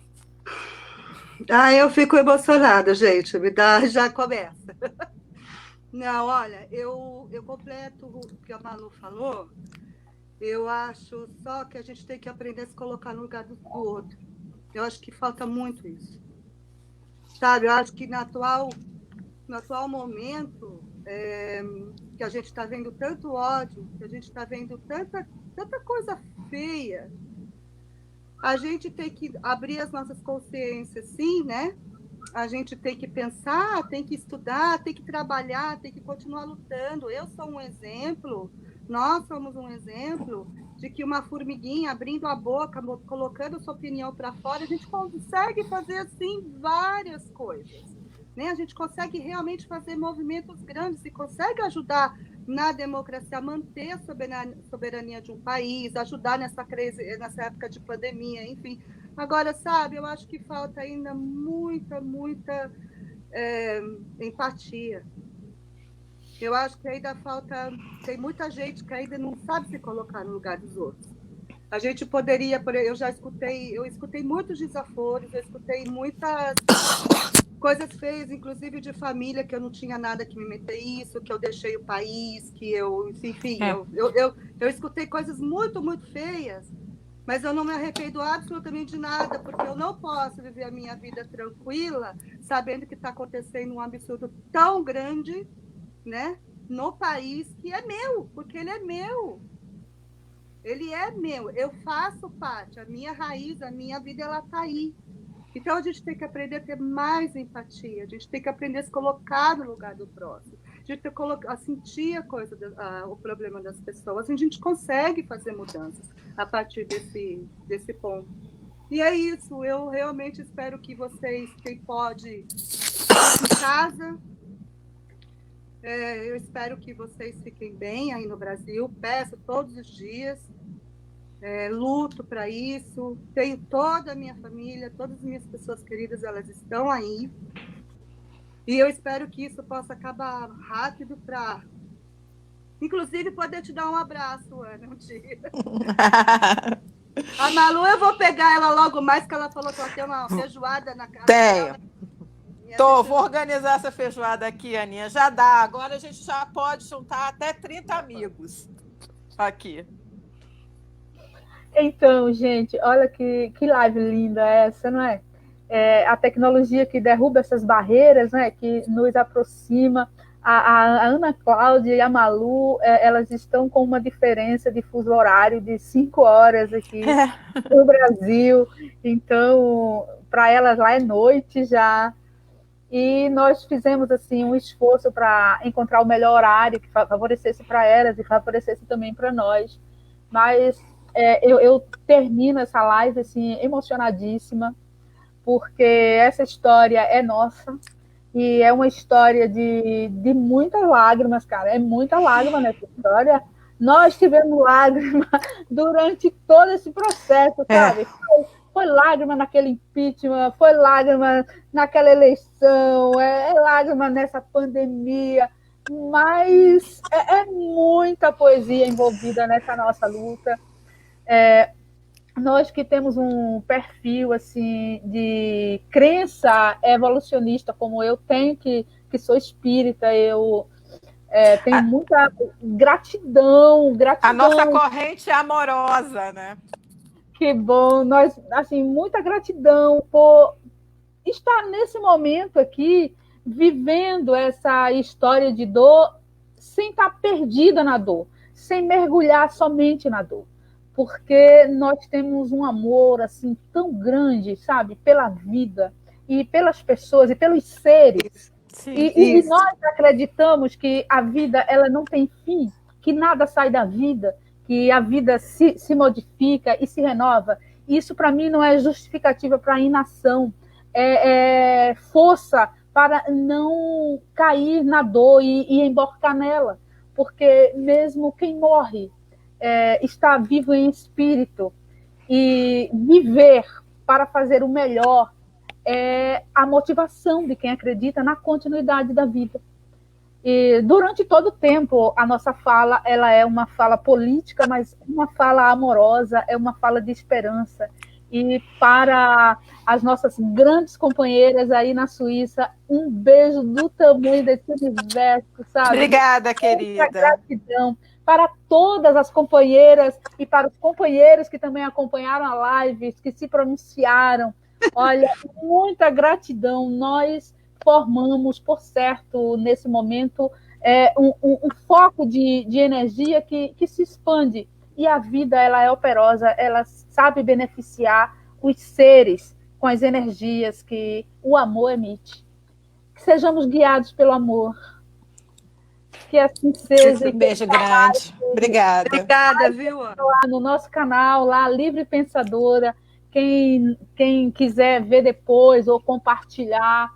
Eu fico emocionada, gente. Me dá, já começa. Não, olha, eu completo o que a Malu falou. Eu acho só que a gente tem que aprender a se colocar no lugar do outro. Eu acho que falta muito isso. Sabe, eu acho que no atual momento, que a gente está vendo tanto ódio, que a gente está vendo tanta coisa feia, a gente tem que abrir as nossas consciências, sim, né? A gente tem que pensar, tem que estudar, tem que trabalhar, tem que continuar lutando. Eu sou um exemplo, nós somos um exemplo de que uma formiguinha abrindo a boca, colocando sua opinião para fora, a gente consegue fazer, assim, várias coisas. Né? A gente consegue realmente fazer movimentos grandes e consegue ajudar na democracia a manter a soberania de um país, ajudar nessa crise, nessa época de pandemia, enfim. Agora, sabe, eu acho que falta ainda muita empatia. Eu acho que ainda falta... Tem muita gente que ainda não sabe se colocar no lugar dos outros. A gente poderia... Eu escutei muitos desaforos, eu escutei muitas coisas feias, inclusive de família, que eu não tinha nada que me meter isso, que eu deixei o país, que eu... Enfim, eu escutei coisas muito feias, mas eu não me arrependo absolutamente de nada, porque eu não posso viver a minha vida tranquila, sabendo que está acontecendo um absurdo tão grande, né, no país, que é meu, porque ele é meu. Ele é meu, eu faço parte, a minha raiz, a minha vida, ela está aí. Então, a gente tem que aprender a ter mais empatia, a gente tem que aprender a se colocar no lugar do próximo, a gente tem que a sentir o problema das pessoas, a gente consegue fazer mudanças a partir desse ponto. E é isso, eu realmente espero que vocês, quem pode, fiquem em casa, eu espero que vocês fiquem bem aí no Brasil, peço todos os dias, luto para isso, tenho toda a minha família, todas as minhas pessoas queridas, elas estão aí, e eu espero que isso possa acabar rápido para, inclusive, poder te dar um abraço, Ana, um dia. A Malu, eu vou pegar ela logo mais, que ela falou que ela tem uma feijoada na casa dela. Vou organizar essa feijoada aqui, Aninha, já dá, agora a gente já pode juntar até 30 amigos aqui. Então, gente, olha que live linda essa, não é? A tecnologia que derruba essas barreiras, né? Que nos aproxima. A Ana Cláudia e a Malu, elas estão com uma diferença de fuso horário de 5 horas aqui no Brasil. Então, para elas lá é noite já. E nós fizemos assim um esforço para encontrar o melhor horário que favorecesse para elas e favorecesse também para nós. Mas eu termino essa live assim, emocionadíssima, porque essa história é nossa e é uma história de muitas lágrimas, cara. É muita lágrima nessa história. Nós tivemos lágrimas durante todo esse processo, sabe? Foi lágrima naquele impeachment, foi lágrima naquela eleição, é lágrima nessa pandemia, mas é muita poesia envolvida nessa nossa luta. Nós que temos um perfil assim de crença evolucionista, como eu tenho, que sou espírita, eu tenho muita gratidão. A nossa corrente é amorosa, né? Que bom, nós, assim, muita gratidão por estar nesse momento aqui, vivendo essa história de dor, sem estar perdida na dor, sem mergulhar somente na dor. Porque nós temos um amor assim tão grande, sabe, pela vida e pelas pessoas e pelos seres. Sim, e nós acreditamos que a vida ela não tem fim, que nada sai da vida, que a vida se modifica e se renova. Isso, para mim, não é justificativa para a inação, é força para não cair na dor e emborcar nela, porque mesmo quem morre está vivo em espírito, e viver para fazer o melhor é a motivação de quem acredita na continuidade da vida. E durante todo o tempo, a nossa fala ela é uma fala política, mas uma fala amorosa, é uma fala de esperança. E para as nossas grandes companheiras aí na Suíça, um beijo do tamanho desse universo, sabe? Obrigada, querida. Muita gratidão para todas as companheiras e para os companheiros que também acompanharam a live, que se pronunciaram. Olha, muita gratidão. Nós formamos, por certo, nesse momento, um foco de energia que se expande. E a vida ela é operosa, ela sabe beneficiar os seres com as energias que o amor emite. Que sejamos guiados pelo amor. Que assim seja. Um beijo grande. Obrigada. Obrigada, viu? Lá no nosso canal, lá, Livre Pensadora. Quem quiser ver depois ou compartilhar.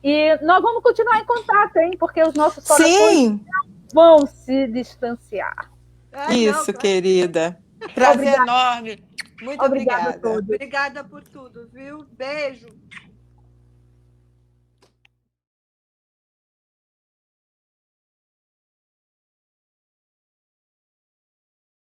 E nós vamos continuar em contato, hein? Porque os nossos corações vão se distanciar. Isso, querida. Prazer enorme. Muito obrigada. A todos. Obrigada por tudo, viu? Beijo.